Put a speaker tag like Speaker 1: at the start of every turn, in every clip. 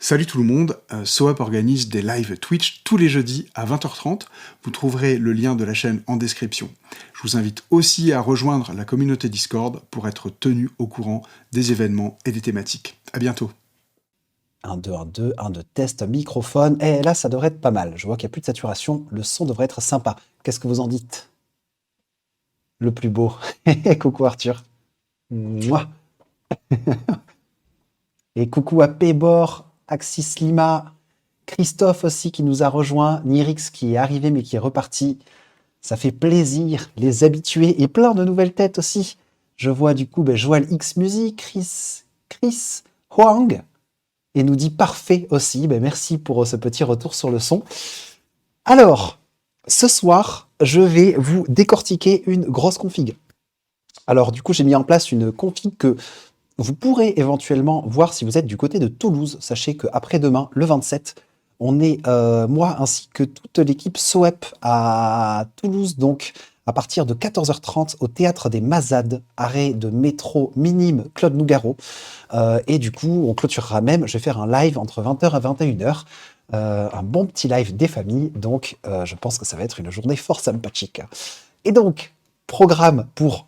Speaker 1: Salut tout le monde, SoUp organise des lives Twitch tous les jeudis à 20h30. Vous trouverez le lien de la chaîne en description. Je vous invite aussi à rejoindre la communauté Discord pour être tenu au courant des événements et des thématiques. À bientôt.
Speaker 2: 1, 2, 1, 2, 1, 2, test, microphone. Et là, ça devrait être pas mal. Je vois qu'il n'y a plus de saturation. Le son devrait être sympa. Qu'est-ce que vous en dites? Le plus beau. Coucou Arthur. Mouah. Et coucou à Pébor, Axis Lima, Christophe aussi qui nous a rejoint, Nirix qui est arrivé mais qui est reparti. Ça fait plaisir, les habitués et plein de nouvelles têtes aussi. Je vois du coup Joël X Music, Chris Huang, et nous dit parfait aussi. Merci pour ce petit retour sur le son. Alors, ce soir, je vais vous décortiquer une grosse config. Alors, du coup, j'ai mis en place une config que vous pourrez éventuellement voir si vous êtes du côté de Toulouse. Sachez qu'après-demain, le 27, on est, moi ainsi que toute l'équipe SOEP à Toulouse, donc à partir de 14h30 au Théâtre des Mazades, arrêt de métro minime Claude Nougaro. Et du coup, on clôturera même, je vais faire un live entre 20h et 21h, un bon petit live des familles, donc je pense que ça va être une journée fort sympathique. Et donc, programme pour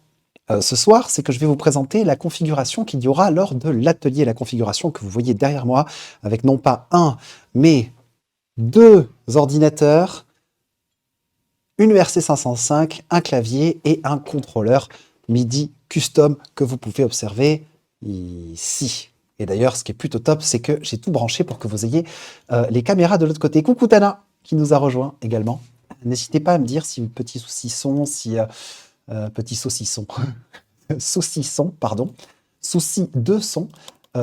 Speaker 2: ce soir, c'est que je vais vous présenter la configuration qu'il y aura lors de l'atelier, la configuration que vous voyez derrière moi, avec non pas un, mais deux ordinateurs, une ERC 505, un clavier et un contrôleur MIDI custom que vous pouvez observer ici. Et d'ailleurs, ce qui est plutôt top, c'est que j'ai tout branché pour que vous ayez les caméras de l'autre côté. Coucou Tana, qui nous a rejoint également. N'hésitez pas à me dire si petit saucisson, petit saucisson, saucisson, pardon, souci de son.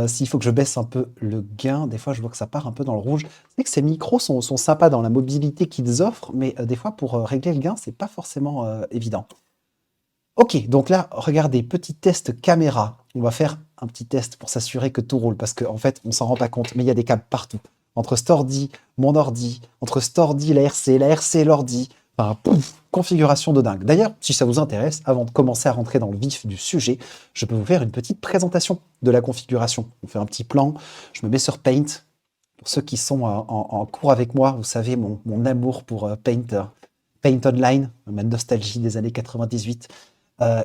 Speaker 2: S'il faut que je baisse un peu le gain, des fois je vois que ça part un peu dans le rouge. C'est que ces micros sont sympas dans la mobilité qu'ils offrent, mais des fois pour régler le gain, c'est pas forcément évident. Ok, donc là, regardez, petit test caméra. On va faire un petit test pour s'assurer que tout roule, parce qu'en fait, on s'en rend pas compte, mais il y a des câbles partout. Entre Stordy, mon ordi, entre Stordy, la RC, l'ordi. Enfin, pouf, configuration de dingue. D'ailleurs, si ça vous intéresse, avant de commencer à rentrer dans le vif du sujet, je peux vous faire une petite présentation de la configuration. On fait un petit plan, je me mets sur Paint. Pour ceux qui sont en cours avec moi, vous savez mon amour pour Paint, Paint Online, ma nostalgie des années 98.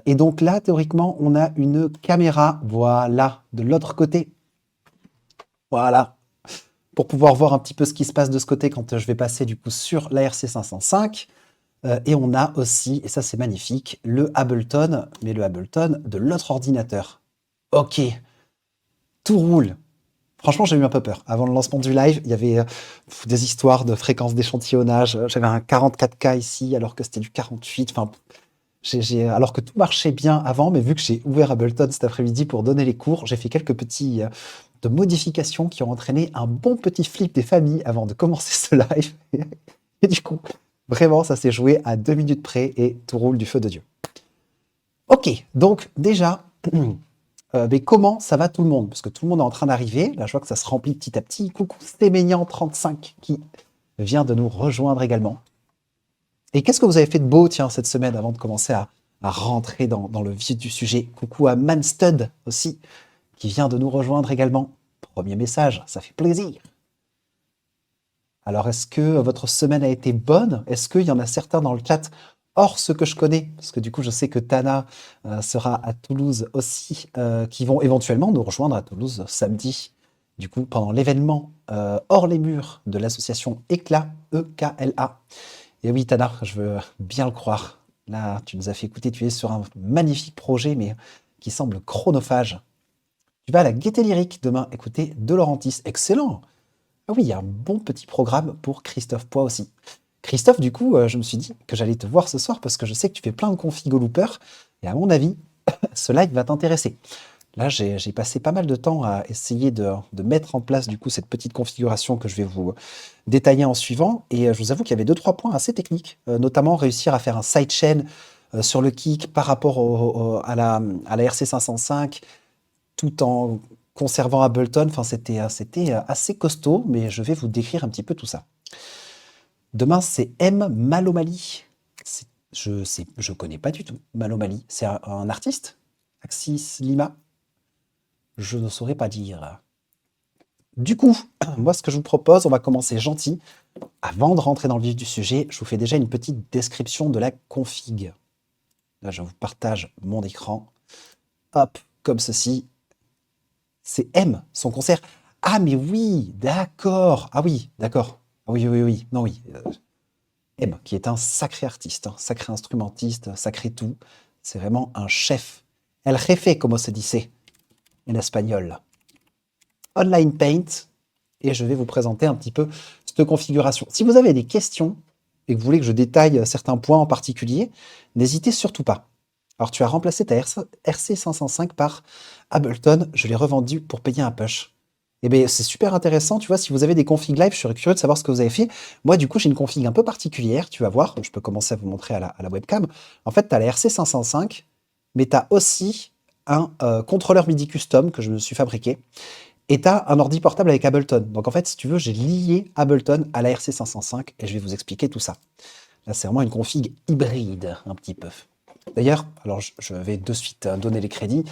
Speaker 2: Et donc là, théoriquement, on a une caméra, voilà, de l'autre côté. Voilà, pour pouvoir voir un petit peu ce qui se passe de ce côté quand je vais passer du coup sur la RC 505. Et on a aussi, et ça c'est magnifique, le Ableton, mais le Ableton de l'autre ordinateur. Ok, tout roule. Franchement, j'ai eu un peu peur. Avant le lancement du live, il y avait des histoires de fréquences d'échantillonnage. J'avais un 44K ici, alors que c'était du 48. Enfin, alors que tout marchait bien avant, mais vu que j'ai ouvert Ableton cet après-midi pour donner les cours, j'ai fait quelques petits de modifications qui ont entraîné un bon petit flip des familles avant de commencer ce live. Et du coup, vraiment, ça s'est joué à 2 minutes près et tout roule du feu de Dieu. Ok, donc déjà, mais comment ça va tout le monde? Parce que tout le monde est en train d'arriver. Là, je vois que ça se remplit petit à petit. Coucou Stéménian35 qui vient de nous rejoindre également. Et qu'est-ce que vous avez fait de beau, tiens, cette semaine avant de commencer à rentrer dans le vif du sujet? Coucou à Manstud aussi, qui vient de nous rejoindre également. Premier message, ça fait plaisir. Alors, est-ce que votre semaine a été bonne? Est-ce qu'il y en a certains dans le chat hors ceux que je connais? Parce que du coup, je sais que Tana sera à Toulouse aussi, qui vont éventuellement nous rejoindre à Toulouse samedi. Du coup, pendant l'événement hors les murs de l'association ECLA, E-K-L-A. Et oui, Tana, je veux bien le croire. Là, tu nous as fait écouter, tu es sur un magnifique projet, mais qui semble chronophage. Tu vas à la Gaieté Lyrique demain écouter De Laurentiis. Excellent! Ah oui, il y a un bon petit programme pour Christophe Poix aussi. Christophe, du coup, je me suis dit que j'allais te voir ce soir parce que je sais que tu fais plein de configs au looper. Et à mon avis, ce live va t'intéresser. Là, j'ai passé pas mal de temps à essayer de mettre en place du coup cette petite configuration que je vais vous détailler en suivant. Et je vous avoue qu'il y avait 2-3 points assez techniques, notamment réussir à faire un sidechain sur le kick par rapport à la RC 505, tout en conservant Ableton. Enfin, c'était assez costaud, mais je vais vous décrire un petit peu tout ça. Demain, c'est M. Malomali. Je connais pas du tout Malomali. C'est un artiste? Axis Lima? Je ne saurais pas dire. Du coup, moi, ce que je vous propose, on va commencer gentil. Avant de rentrer dans le vif du sujet, je vous fais déjà une petite description de la config. Là, je vous partage mon écran. Hop, comme ceci. C'est M, son concert. Ah, mais oui, d'accord. Ah oui, d'accord. Ah oui, oui, oui. Non, oui. M, qui est un sacré artiste, sacré instrumentiste, sacré tout. C'est vraiment un chef. El jefe, como se dice en espagnol. Online Paint. Et je vais vous présenter un petit peu cette configuration. Si vous avez des questions et que vous voulez que je détaille certains points en particulier, n'hésitez surtout pas. Alors, tu as remplacé ta RC505 par Ableton. Je l'ai revendu pour payer un push. Eh bien, c'est super intéressant. Tu vois, si vous avez des configs live, je suis curieux de savoir ce que vous avez fait. Moi, du coup, j'ai une config un peu particulière. Tu vas voir. Je peux commencer à vous montrer à la webcam. En fait, tu as la RC505, mais tu as aussi un contrôleur MIDI custom que je me suis fabriqué. Et tu as un ordi portable avec Ableton. Donc, en fait, si tu veux, j'ai lié Ableton à la RC505 et je vais vous expliquer tout ça. Là, c'est vraiment une config hybride, un petit peu. D'ailleurs, alors je vais de suite donner les crédits.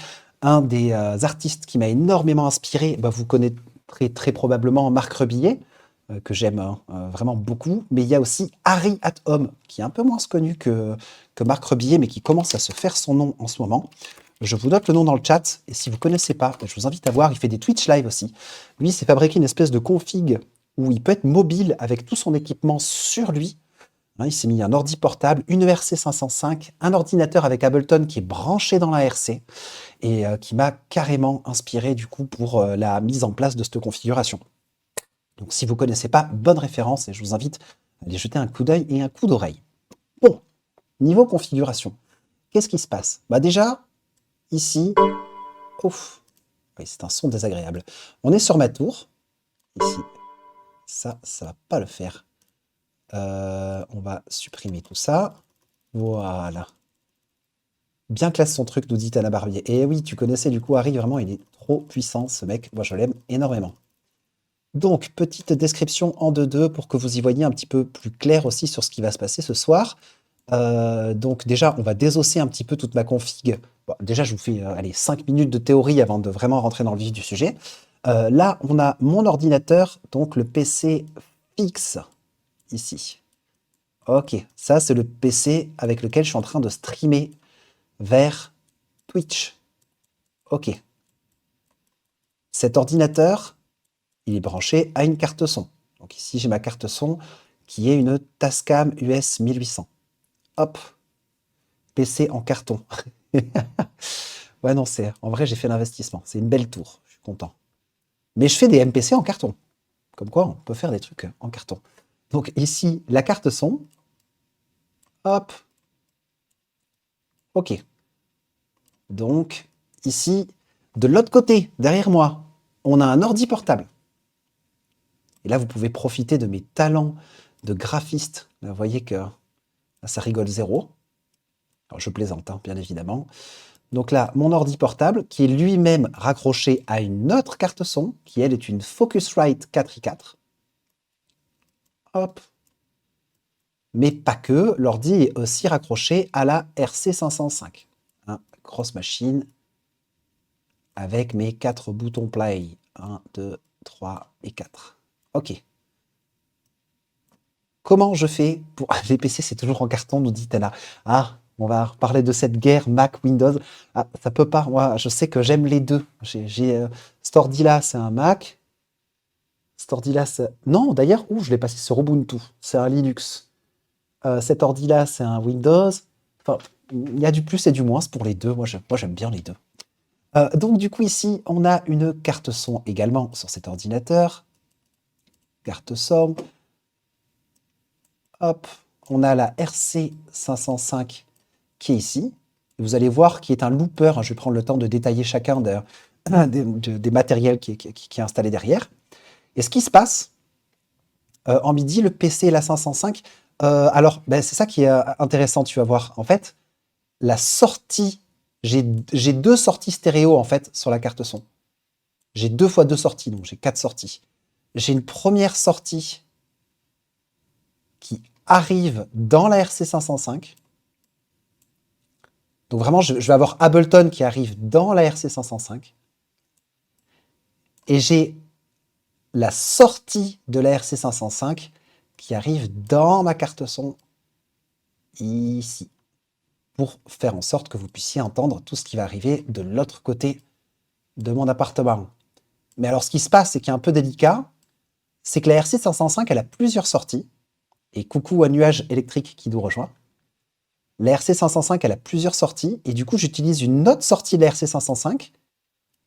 Speaker 2: Un des artistes qui m'a énormément inspiré, bah, vous connaîtrez très probablement Marc Rebillet, que j'aime vraiment beaucoup. Mais il y a aussi Harry at Home, qui est un peu moins connu que Marc Rebillet, mais qui commence à se faire son nom en ce moment. Je vous note le nom dans le chat, et si vous ne connaissez pas, je vous invite à voir, il fait des Twitch live aussi. Lui, il s'est fabriqué une espèce de config où il peut être mobile avec tout son équipement sur lui. Il s'est mis un ordi portable, une RC505, un ordinateur avec Ableton qui est branché dans la RC et qui m'a carrément inspiré du coup pour la mise en place de cette configuration. Donc si vous ne connaissez pas, bonne référence et je vous invite à aller jeter un coup d'œil et un coup d'oreille. Bon, niveau configuration, qu'est-ce qui se passe? Bah déjà, ici, ouf, oui, c'est un son désagréable. On est sur ma tour, ici, ça va pas le faire. On va supprimer tout ça. Voilà. Bien classe son truc, nous dit Anna Barbier. Et oui, tu connaissais du coup Harry, vraiment, il est trop puissant, ce mec. Moi, je l'aime énormément. Donc, petite description en 2-2 pour que vous y voyez un petit peu plus clair aussi sur ce qui va se passer ce soir. Donc, déjà, on va désosser un petit peu toute ma config. Bon, déjà, je vous fais allez, 5 minutes de théorie avant de vraiment rentrer dans le vif du sujet. Là, on a mon ordinateur, donc le PC fixe, ici. Ok, ça, c'est le PC avec lequel je suis en train de streamer vers Twitch. Ok. Cet ordinateur, il est branché à une carte son. Donc ici, j'ai ma carte son qui est une Tascam US 1800. Hop. PC en carton. Ouais, non, en vrai, j'ai fait l'investissement. C'est une belle tour. Je suis content. Mais je fais des MPC en carton. Comme quoi, on peut faire des trucs en carton. Donc ici, la carte son. Hop. Ok. Donc ici, de l'autre côté, derrière moi, on a un ordi portable. Et là, vous pouvez profiter de mes talents de graphiste. Là, vous voyez que là, ça rigole zéro. Alors, je plaisante, hein, bien évidemment. Donc là, mon ordi portable, qui est lui-même raccroché à une autre carte son, qui elle est une Focusrite 4i4. Hop. Mais pas que, l'ordi est aussi raccroché à la RC505. Hein, grosse machine, avec mes 4 boutons play. 1, 2, 3 et 4. Ok. Comment je fais pour... Les PC, c'est toujours en carton, nous dit Tana. Ah, on va reparler de cette guerre Mac-Windows. Ah, ça peut pas. Moi, je sais que j'aime les deux. Cet ordi-là, c'est un Mac. Cet ordi-là, c'est... Non, d'ailleurs, je l'ai passé sur Ubuntu. C'est un Linux. Cet ordi-là, c'est un Windows. Enfin, il y a du plus et du moins pour les deux. Moi, j'aime bien les deux. Donc, du coup, ici, on a une carte son également sur cet ordinateur. Carte son. Hop, on a la RC505 qui est ici. Vous allez voir qui est un looper. Je vais prendre le temps de détailler chacun des matériels qui est installé derrière. Et ce qui se passe, en MIDI, le PC et la 505, alors ben, c'est ça qui est intéressant, tu vas voir. En fait, la sortie, j'ai 2 sorties stéréo en fait sur la carte son. J'ai 2 fois 2 sorties, donc j'ai 4 sorties. J'ai une première sortie qui arrive dans la RC505. Donc vraiment, je vais avoir Ableton qui arrive dans la RC505. Et j'ai la sortie de la RC505 qui arrive dans ma carte son ici, pour faire en sorte que vous puissiez entendre tout ce qui va arriver de l'autre côté de mon appartement. Mais alors, ce qui se passe, et qui est un peu délicat, c'est que la RC505, elle a plusieurs sorties. Et coucou à Nuage électrique qui nous rejoint. La RC505, elle a plusieurs sorties. Et du coup, j'utilise une autre sortie de la RC505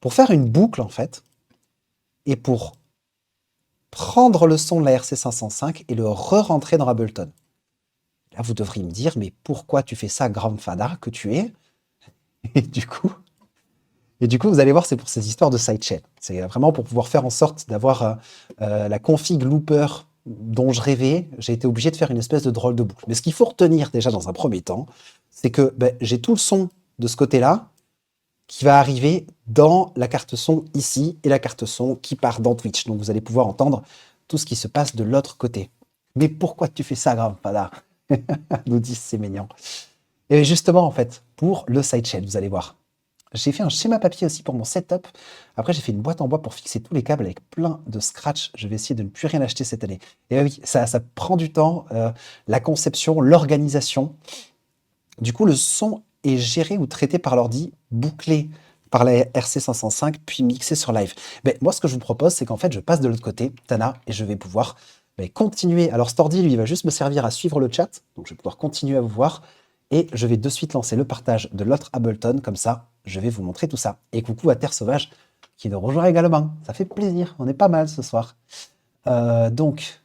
Speaker 2: pour faire une boucle, en fait. Et pour prendre le son de la RC505 et le re-rentrer dans Ableton. Là, vous devriez me dire, mais pourquoi tu fais ça, grand fada que tu es? Et du coup, vous allez voir, c'est pour ces histoires de sidechain. C'est vraiment pour pouvoir faire en sorte d'avoir la config looper dont je rêvais. J'ai été obligé de faire une espèce de drôle de boucle. Mais ce qu'il faut retenir déjà dans un premier temps, c'est que j'ai tout le son de ce côté-là qui va arriver dans la carte son ici et la carte son qui part dans Twitch. Donc vous allez pouvoir entendre tout ce qui se passe de l'autre côté. Mais pourquoi tu fais ça, grand fada? Nous disent c'est mignon. Et justement, en fait, pour le sidechain, vous allez voir. J'ai fait un schéma papier aussi pour mon setup. Après, j'ai fait une boîte en bois pour fixer tous les câbles avec plein de scratch. Je vais essayer de ne plus rien acheter cette année. Et oui, ça prend du temps, la conception, l'organisation. Du coup, le son est géré ou traité par l'ordi, bouclé par la RC505, puis mixé sur live. Mais moi, ce que je vous propose, c'est qu'en fait, je passe de l'autre côté, Tana, et je vais pouvoir continuer. Alors, cet ordi, lui, il va juste me servir à suivre le chat. Donc, je vais pouvoir continuer à vous voir. Et je vais de suite lancer le partage de l'autre Ableton. Comme ça, je vais vous montrer tout ça. Et coucou à Terre Sauvage, qui nous rejoint également. Ça fait plaisir. On est pas mal ce soir. Donc,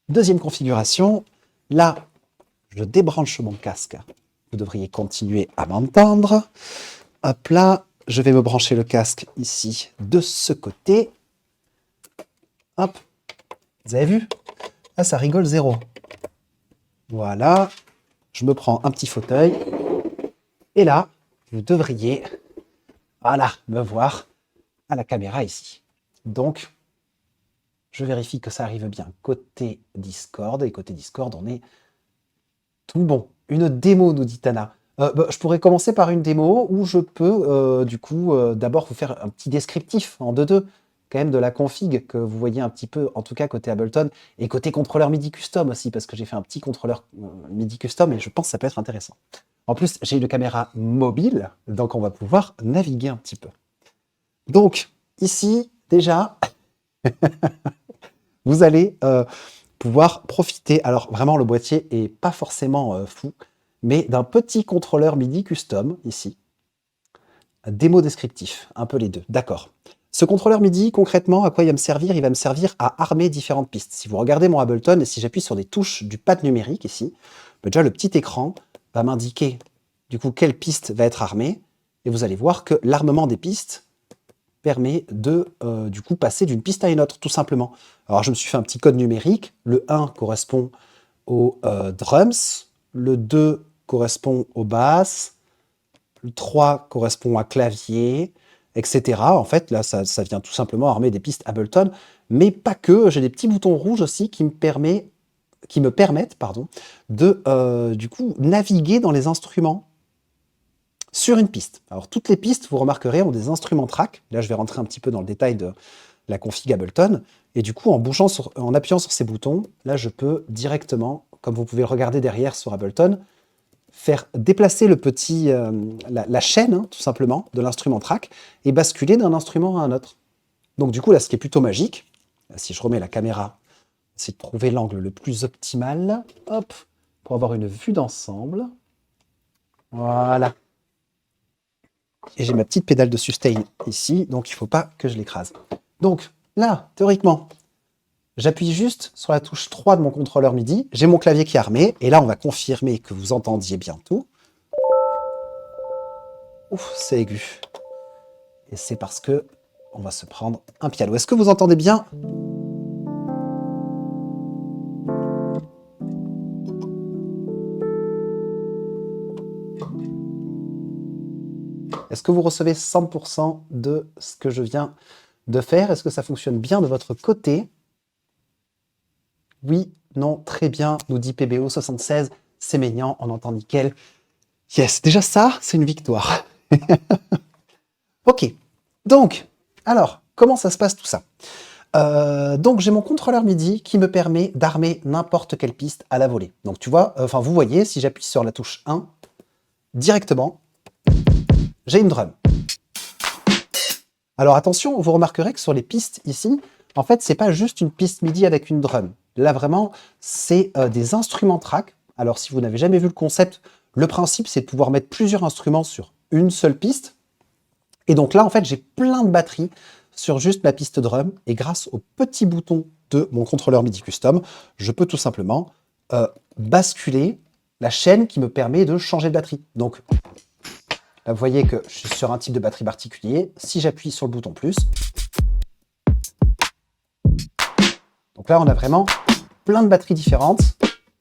Speaker 2: deuxième configuration. Là, je débranche mon casque. Vous devriez continuer à m'entendre. Hop là, je vais me brancher le casque ici, de ce côté. Hop. Vous avez vu? Ah, ça rigole zéro. Voilà. Je me prends un petit fauteuil. Et là, vous devriez, voilà, me voir à la caméra ici. Donc, je vérifie que ça arrive bien côté Discord. Et côté Discord, on est tout bon. Une démo, nous dit Tana. Je pourrais commencer par une démo où je peux, d'abord vous faire un petit descriptif en 2-2, quand même de la config que vous voyez un petit peu, en tout cas côté Ableton, et côté contrôleur MIDI custom aussi, parce que j'ai fait un petit contrôleur MIDI custom et je pense que ça peut être intéressant. En plus, j'ai une caméra mobile, donc on va pouvoir naviguer un petit peu. Donc, ici, déjà, vous allez pouvoir profiter. Alors, vraiment, le boîtier est pas forcément fou, mais d'un petit contrôleur MIDI custom, ici. Démo descriptif, un peu les deux. D'accord. Ce contrôleur MIDI, concrètement, à quoi il va me servir? Il va me servir à armer différentes pistes. Si vous regardez mon Ableton, et si j'appuie sur des touches du pad numérique, ici, déjà, le petit écran va m'indiquer du coup quelle piste va être armée, et vous allez voir que l'armement des pistes permet de du coup passer d'une piste à une autre, tout simplement. Alors je me suis fait un petit code numérique, le 1 correspond aux drums, le 2 correspond aux basses, le 3 correspond à clavier, etc. En fait, là, ça vient tout simplement armer des pistes Ableton, mais pas que, j'ai des petits boutons rouges aussi qui me permettent de du coup naviguer dans les instruments sur une piste. Alors toutes les pistes, vous remarquerez, ont des instruments track. Là, je vais rentrer un petit peu dans le détail de la config Ableton. Et du coup, en appuyant sur ces boutons, là, je peux directement, comme vous pouvez le regarder derrière sur Ableton, faire déplacer la chaîne, hein, tout simplement, de l'instrument track et basculer d'un instrument à un autre. Donc du coup, là, ce qui est plutôt magique, si je remets la caméra, c'est de trouver l'angle le plus optimal, hop, pour avoir une vue d'ensemble. Voilà. Et j'ai ma petite pédale de sustain ici, donc il ne faut pas que je l'écrase. Donc là, théoriquement, j'appuie juste sur la touche 3 de mon contrôleur MIDI, j'ai mon clavier qui est armé, et là on va confirmer que vous entendiez bien tout. Ouf, c'est aigu. Et c'est parce que on va se prendre un piano. Est-ce que vous entendez bien ? Est-ce que vous recevez 100% de ce que je viens de faire? Est-ce que ça fonctionne bien de votre côté? Oui, non, très bien, nous dit PBO76, c'est mignon, on entend nickel. Yes, déjà ça, c'est une victoire. Ok, donc, alors, comment ça se passe tout ça? Donc j'ai mon contrôleur MIDI qui me permet d'armer n'importe quelle piste à la volée. Donc tu vois, enfin vous voyez, si j'appuie sur la touche 1, directement, j'ai une drum. Alors attention, vous remarquerez que sur les pistes ici, en fait, c'est pas juste une piste MIDI avec une drum. Là vraiment, c'est des instruments track. Alors si vous n'avez jamais vu le concept, le principe c'est de pouvoir mettre plusieurs instruments sur une seule piste. Et donc là, en fait, j'ai plein de batteries sur juste ma piste drum. Et grâce au petit bouton de mon contrôleur MIDI custom, je peux tout simplement basculer la chaîne qui me permet de changer de batterie. Donc là, vous voyez que je suis sur un type de batterie particulier. Si j'appuie sur le bouton plus, donc là, on a vraiment plein de batteries différentes.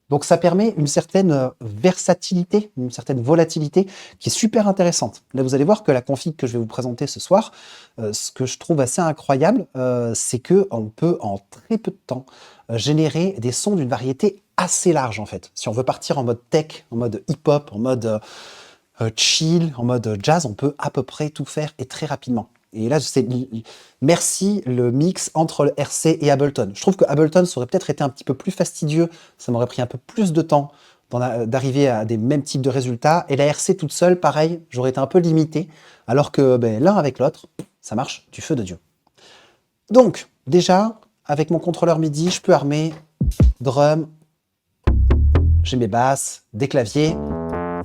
Speaker 2: Donc ça permet une certaine versatilité, une certaine volatilité qui est super intéressante. Là, vous allez voir que la config que je vais vous présenter ce soir, ce que je trouve assez incroyable, c'est qu'on peut en très peu de temps générer des sons d'une variété assez large en fait. Si on veut partir en mode tech, en mode hip-hop, en mode chill, en mode jazz, on peut à peu près tout faire et très rapidement. Et là, merci le mix entre le RC et Ableton. Je trouve que Ableton, ça aurait peut-être été un petit peu plus fastidieux, ça m'aurait pris un peu plus de temps d'arriver à des mêmes types de résultats. Et la RC toute seule, pareil, j'aurais été un peu limité, alors que l'un avec l'autre, ça marche du feu de Dieu. Donc, déjà, avec mon contrôleur MIDI, je peux armer drum, j'ai mes basses, des claviers,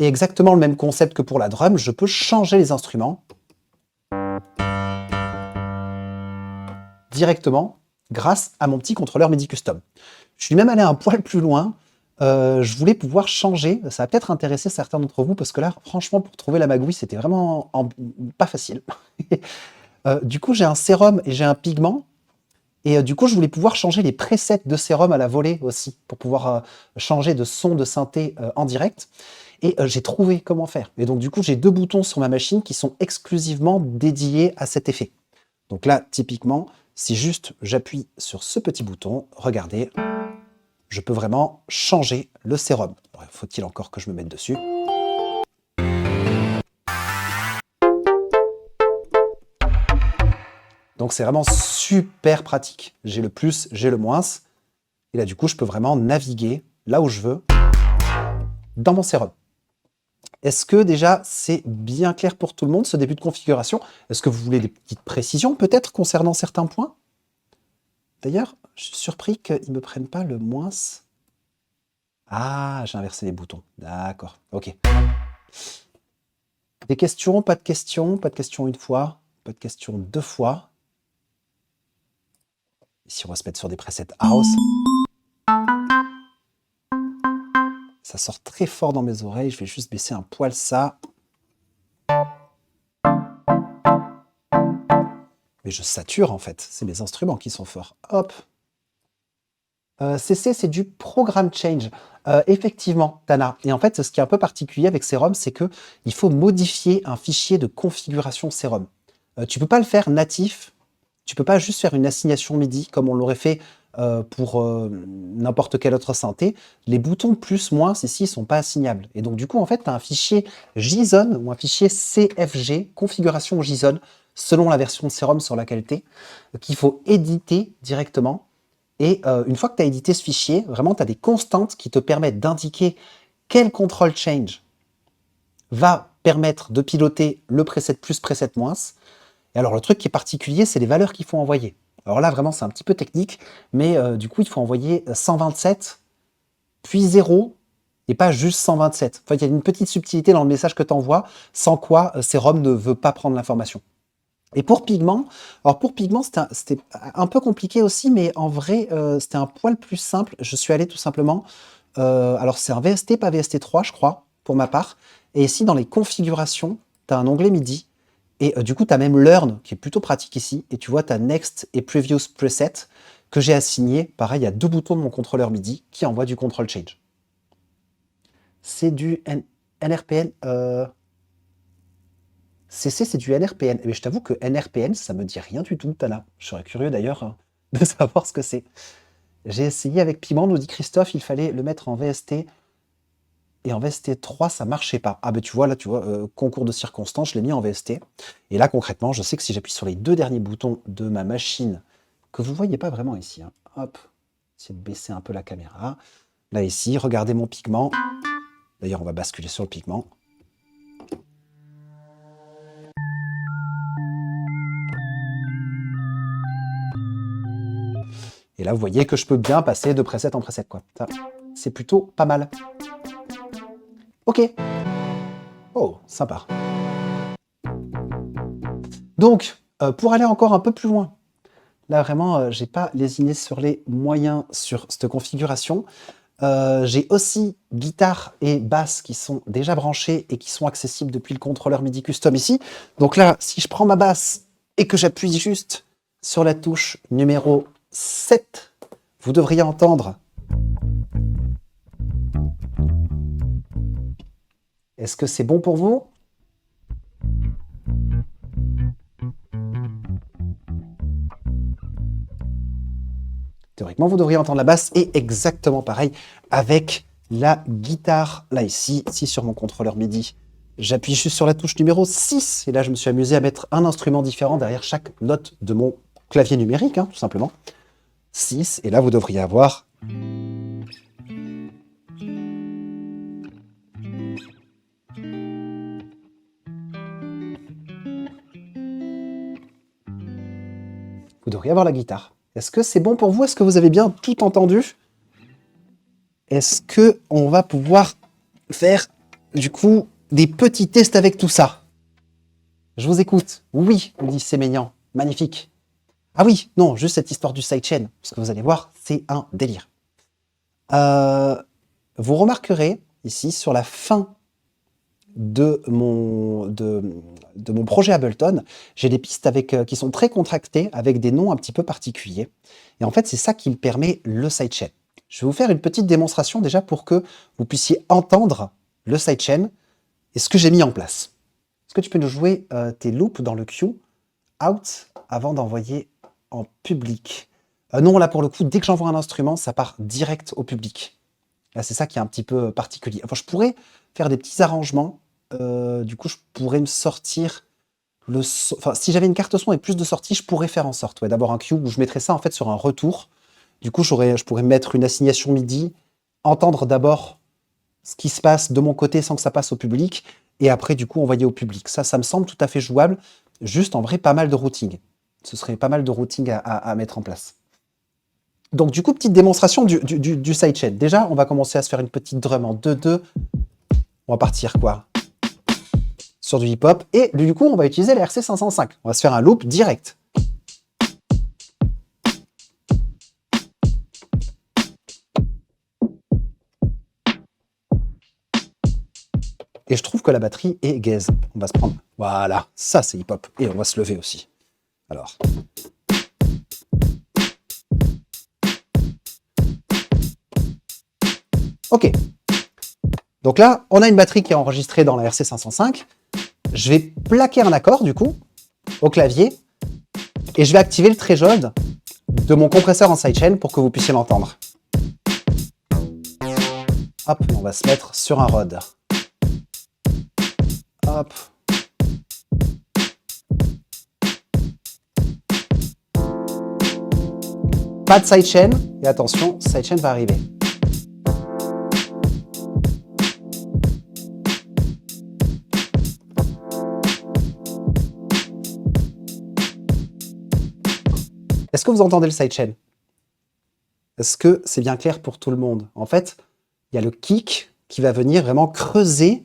Speaker 2: et exactement le même concept que pour la drum, je peux changer les instruments directement grâce à mon petit contrôleur MIDI custom. Je suis même allé un poil plus loin. Je voulais pouvoir changer. Ça va peut-être intéresser certains d'entre vous parce que là, franchement, pour trouver la magouille, c'était vraiment pas facile. Du coup, j'ai un sérum et j'ai un pigment. Et du coup, je voulais pouvoir changer les presets de sérum à la volée aussi pour pouvoir changer de son de synthé en direct. Et j'ai trouvé comment faire. Et donc, du coup, j'ai 2 boutons sur ma machine qui sont exclusivement dédiés à cet effet. Donc là, typiquement, si juste j'appuie sur ce petit bouton, regardez, je peux vraiment changer le sérum. Faut-il encore que je me mette dessus? Donc c'est vraiment super pratique. J'ai le plus, j'ai le moins. Et là, du coup, je peux vraiment naviguer là où je veux dans mon sérum. Est-ce que déjà c'est bien clair pour tout le monde ce début de configuration? Est-ce que vous voulez des petites précisions peut-être concernant certains points? D'ailleurs, je suis surpris qu'ils ne me prennent pas le moins. Ah, j'ai inversé les boutons. D'accord, ok. Des questions, pas de questions, pas de questions une fois, pas de questions 2 fois. Ici, on va se mettre sur des presets house. Ça sort très fort dans mes oreilles. Je vais juste baisser un poil ça. Mais je sature en fait. C'est mes instruments qui sont forts. Hop. CC, c'est du Program Change. Effectivement, Tana. Et en fait, ce qui est un peu particulier avec Serum, c'est que il faut modifier un fichier de configuration Serum. Tu peux pas le faire natif. Tu peux pas juste faire une assignation MIDI comme on l'aurait fait pour n'importe quel autre synthé. Les boutons plus, moins, ici, sont pas assignables. Et donc, du coup, en fait, tu as un fichier JSON ou un fichier CFG, configuration JSON, selon la version de Serum sur laquelle tu es, qu'il faut éditer directement. Et une fois que tu as édité ce fichier, vraiment, tu as des constantes qui te permettent d'indiquer quel control change va permettre de piloter le preset plus, preset moins. Et alors, le truc qui est particulier, c'est les valeurs qu'il faut envoyer. Alors là, vraiment, c'est un petit peu technique, mais du coup, il faut envoyer 127, puis 0, et pas juste 127. En fait, il y a une petite subtilité dans le message que tu envoies, sans quoi Serum ne veut pas prendre l'information. Et pour Pigment, alors pour Pigment, c'était un peu compliqué aussi, mais en vrai, c'était un poil plus simple. Je suis allé tout simplement, alors c'est un VST, pas VST3, je crois, pour ma part. Et ici, dans les configurations, tu as un onglet MIDI, et du coup, tu as même Learn, qui est plutôt pratique ici, et tu vois, tu as Next et Previous Preset, que j'ai assigné. Pareil, il y a 2 boutons de mon contrôleur MIDI qui envoient du control change. C'est du NRPN... CC, c'est du NRPN. Mais je t'avoue que NRPN, ça me dit rien du tout, Tana. Je serais curieux d'ailleurs de savoir ce que c'est. J'ai essayé avec Piment, nous dit Christophe, il fallait le mettre en VST. Et en VST 3, ça marchait pas. Ah ben tu vois, là, concours de circonstances, je l'ai mis en VST. Et là, concrètement, je sais que si j'appuie sur les 2 derniers boutons de ma machine que vous ne voyez pas vraiment ici. Hein. Hop, essayez de baisser un peu la caméra. Là, ici, regardez mon pigment. D'ailleurs, on va basculer sur le pigment. Et là, vous voyez que je peux bien passer de preset en preset, quoi. Ça, c'est plutôt pas mal. Ok. Oh, sympa. Donc, pour aller encore un peu plus loin, là, vraiment, j'ai pas lésiné sur les moyens sur cette configuration. J'ai aussi guitare et basse qui sont déjà branchés et qui sont accessibles depuis le contrôleur MIDI custom ici. Donc là, si je prends ma basse et que j'appuie juste sur la touche numéro 7, vous devriez entendre. Est-ce que c'est bon pour vous? Théoriquement, vous devriez entendre la basse et exactement pareil avec la guitare. Là, ici sur mon contrôleur MIDI, j'appuie juste sur la touche numéro 6 et là, je me suis amusé à mettre un instrument différent derrière chaque note de mon clavier numérique, hein, tout simplement. 6, et là, vous devriez avoir... Vous devriez avoir la guitare. Est-ce que c'est bon pour vous? Est-ce que vous avez bien tout entendu? Est-ce qu'on va pouvoir faire, du coup, des petits tests avec tout ça? Je vous écoute. Oui, me dit Séménian. Magnifique. Ah oui, non, juste cette histoire du sidechain, parce que vous allez voir, c'est un délire. Vous remarquerez, ici, sur la fin de mon projet Ableton, j'ai des pistes qui sont très contractées, avec des noms un petit peu particuliers. Et en fait, c'est ça qui me permet le sidechain. Je vais vous faire une petite démonstration déjà pour que vous puissiez entendre le sidechain et ce que j'ai mis en place. Est-ce que tu peux nous jouer tes loops dans le queue out avant d'envoyer en public? Non, là pour le coup, dès que j'envoie un instrument, ça part direct au public. Là, c'est ça qui est un petit peu particulier. Enfin, je pourrais faire des petits arrangements. Du coup, je pourrais me sortir le son. Enfin, si j'avais une carte son et plus de sorties, je pourrais faire en sorte. Ouais, d'abord un queue où je mettrais ça en fait sur un retour. Du coup, je pourrais mettre une assignation MIDI, entendre d'abord ce qui se passe de mon côté sans que ça passe au public, et après, du coup, envoyer au public. Ça me semble tout à fait jouable. Juste, en vrai, pas mal de routing. Ce serait pas mal de routing à mettre en place. Donc, du coup, petite démonstration du sidechain. Déjà, on va commencer à se faire une petite drum en 2-2. On va partir, quoi, sur du hip-hop. Et du coup, on va utiliser la RC505. On va se faire un loop direct. Et je trouve que la batterie est gaze. On va se prendre... Voilà, ça c'est hip-hop. Et on va se lever aussi. Alors... Ok. Donc là, on a une batterie qui est enregistrée dans la RC505. Je vais plaquer un accord, du coup, au clavier. Et je vais activer le threshold de mon compresseur en sidechain pour que vous puissiez l'entendre. Hop, on va se mettre sur un Rode. Hop. Pas de sidechain. Et attention, sidechain va arriver. Est-ce que vous entendez le sidechain? Est-ce que c'est bien clair pour tout le monde? En fait, il y a le kick qui va venir vraiment creuser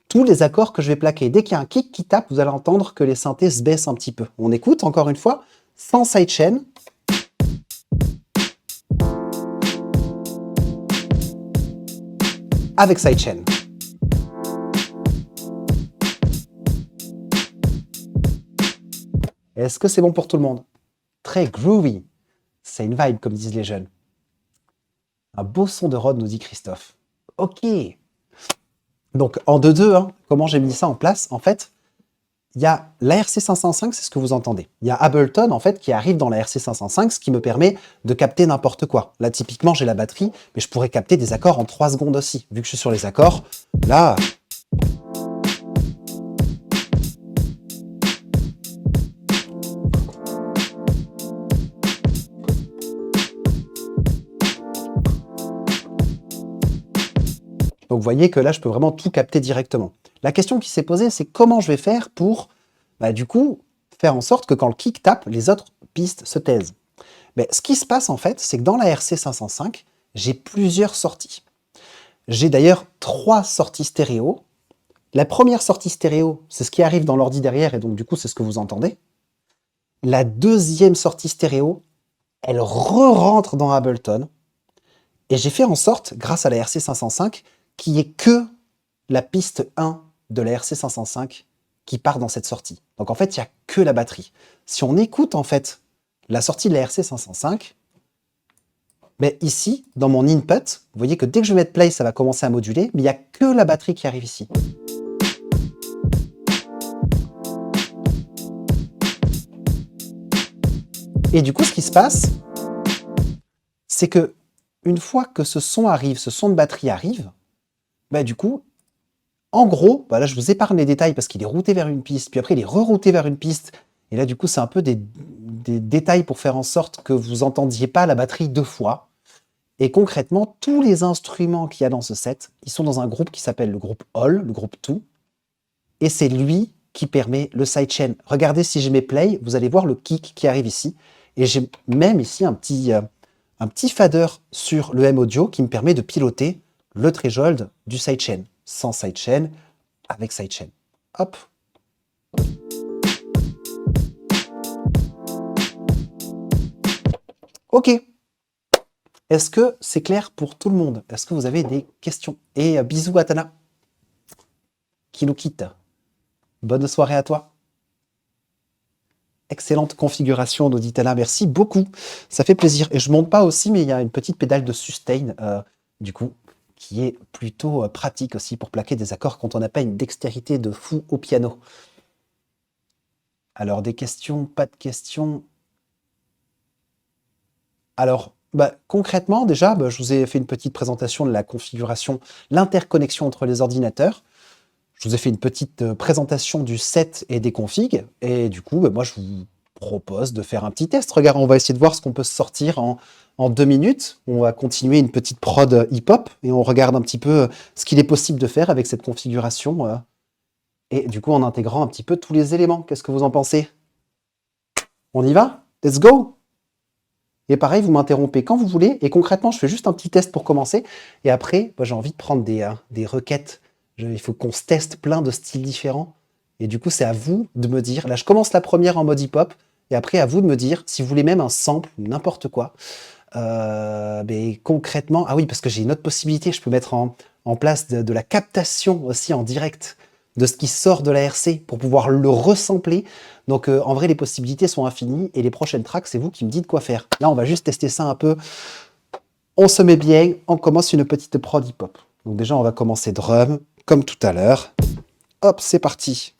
Speaker 2: tous les accords que je vais plaquer. Dès qu'il y a un kick qui tape, vous allez entendre que les synthés se baissent un petit peu. On écoute encore une fois, sans sidechain. Avec sidechain. Est-ce que c'est bon pour tout le monde? Très groovy. C'est une vibe, comme disent les jeunes. Un beau son de Rode, nous dit Christophe. Ok. Donc, en 2-2, hein, comment j'ai mis ça en place? En fait, il y a la RC505, c'est ce que vous entendez. Il y a Ableton, en fait, qui arrive dans la RC505, ce qui me permet de capter n'importe quoi. Là, typiquement, j'ai la batterie, mais je pourrais capter des accords en 3 secondes aussi. Vu que je suis sur les accords, là... Donc vous voyez que là, je peux vraiment tout capter directement. La question qui s'est posée, c'est comment je vais faire pour, du coup, faire en sorte que quand le kick tape, les autres pistes se taisent. Mais ce qui se passe en fait, c'est que dans la RC505, j'ai plusieurs sorties. J'ai d'ailleurs 3 sorties stéréo. La première sortie stéréo, c'est ce qui arrive dans l'ordi derrière, et donc du coup, c'est ce que vous entendez. La deuxième sortie stéréo, elle re-rentre dans Ableton. Et j'ai fait en sorte, grâce à la RC505, qu'il n'y ait que la piste 1 de la RC505 qui part dans cette sortie. Donc en fait, il n'y a que la batterie. Si on écoute en fait la sortie de la RC505, mais ici, dans mon input, vous voyez que dès que je vais mettre play, ça va commencer à moduler, mais il n'y a que la batterie qui arrive ici. Et du coup, ce qui se passe, c'est que une fois que ce son arrive, ce son de batterie arrive, du coup, en gros, là je vous épargne les détails parce qu'il est routé vers une piste, puis après il est rerouté vers une piste, et là du coup c'est un peu des détails pour faire en sorte que vous entendiez pas la batterie 2 fois. Et concrètement, tous les instruments qu'il y a dans ce set, ils sont dans un groupe qui s'appelle le groupe All, le groupe Tout, et c'est lui qui permet le sidechain. Regardez, si je mets play, vous allez voir le kick qui arrive ici, et j'ai même ici un petit fader sur le M-Audio qui me permet de piloter le threshold du sidechain. Sans sidechain, avec sidechain. Hop. Ok. Est-ce que c'est clair pour tout le monde? Est-ce que vous avez des questions? Et bisous à Tana, qui nous quitte. Bonne soirée à toi. Excellente configuration, nous dit Tana. Merci beaucoup. Ça fait plaisir. Et je monte pas aussi, mais il y a une petite pédale de sustain, du coup, qui est plutôt pratique aussi pour plaquer des accords quand on n'a pas une dextérité de fou au piano. Alors, des questions, pas de questions. Alors, concrètement, déjà, je vous ai fait une petite présentation de la configuration, l'interconnexion entre les ordinateurs. Je vous ai fait une petite présentation du set et des configs. Et du coup, moi, je vous propose de faire un petit test. Regarde, on va essayer de voir ce qu'on peut sortir en 2 minutes. On va continuer une petite prod hip-hop et on regarde un petit peu ce qu'il est possible de faire avec cette configuration. Et du coup, en intégrant un petit peu tous les éléments. Qu'est-ce que vous en pensez? On y va? Let's go! Et pareil, vous m'interrompez quand vous voulez. Et concrètement, je fais juste un petit test pour commencer. Et après, j'ai envie de prendre des requêtes. Il faut qu'on se teste plein de styles différents. Et du coup, c'est à vous de me dire. Là, je commence la première en mode hip-hop. Et après, à vous de me dire si vous voulez même un sample ou n'importe quoi. Mais concrètement, ah oui, parce que j'ai une autre possibilité. Je peux mettre en place de la captation aussi en direct de ce qui sort de la RC pour pouvoir le resampler. Donc en vrai, les possibilités sont infinies et les prochaines tracks, c'est vous qui me dites quoi faire. Là, on va juste tester ça un peu. On se met bien, on commence une petite prod hip-hop. Donc déjà, on va commencer drum, comme tout à l'heure. Hop, c'est parti.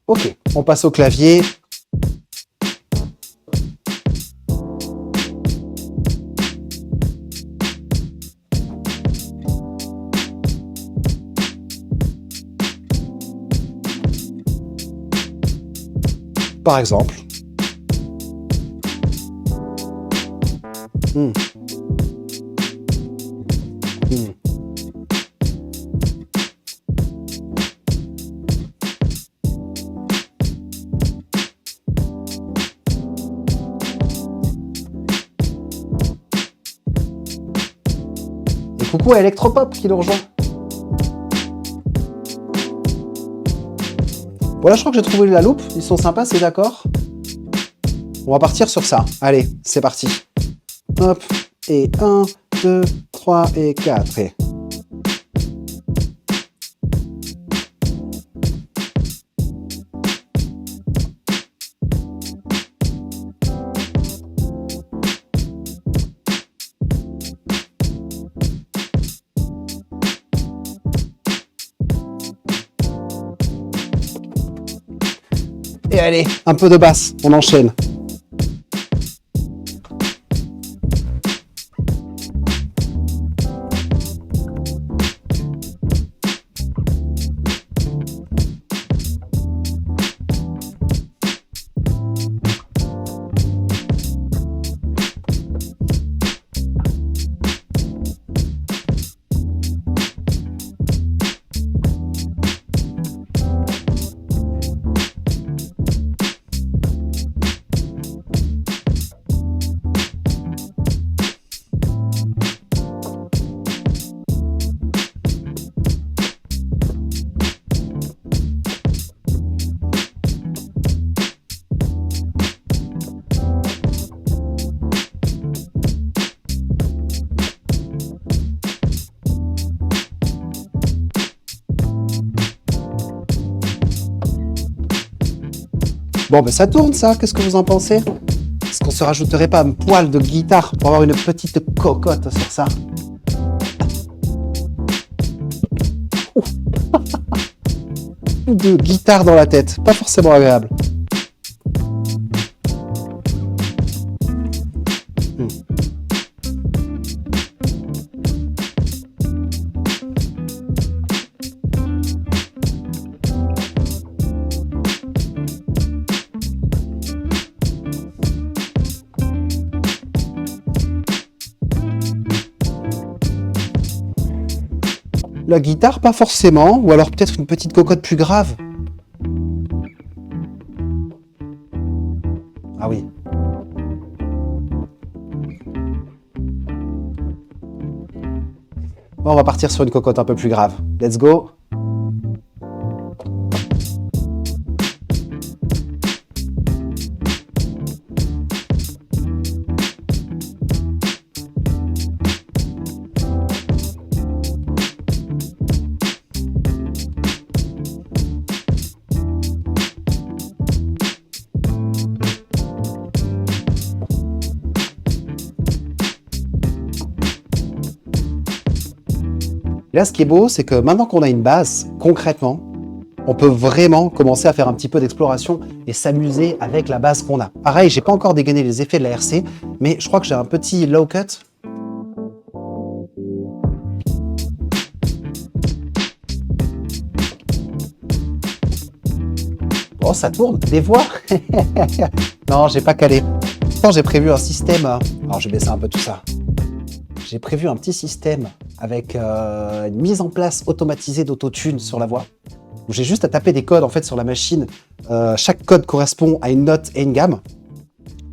Speaker 2: Ok, on passe au clavier. Par exemple. Et coucou à Electropop qui nous rejoint. Voilà, je crois que j'ai trouvé la loupe. Ils sont sympas, c'est d'accord. On va partir sur ça. Allez, c'est parti. Hop, et 1, 2, 3 et 4. Et... Et allez, un peu de basse, on enchaîne. Bon, ben ça tourne ça, qu'est-ce que vous en pensez? Est-ce qu'on se rajouterait pas un poil de guitare pour avoir une petite cocotte sur ça? De guitare dans la tête, pas forcément agréable. La guitare, pas forcément, ou alors peut-être une petite cocotte plus grave. Ah oui. Bon, on va partir sur une cocotte un peu plus grave. Let's go. Et là, ce qui est beau, c'est que maintenant qu'on a une base, concrètement, on peut vraiment commencer à faire un petit peu d'exploration et s'amuser avec la base qu'on a. Pareil, j'ai pas encore dégainé les effets de la RC, mais je crois que j'ai un petit low cut. Oh, ça tourne, des voix. Non, j'ai pas calé. Pourtant, j'ai prévu un système. Alors, je vais baisser un peu tout ça. J'ai prévu un petit système avec une mise en place automatisée d'autotune sur la voix. J'ai juste à taper des codes en fait sur la machine. Chaque code correspond à une note et une gamme.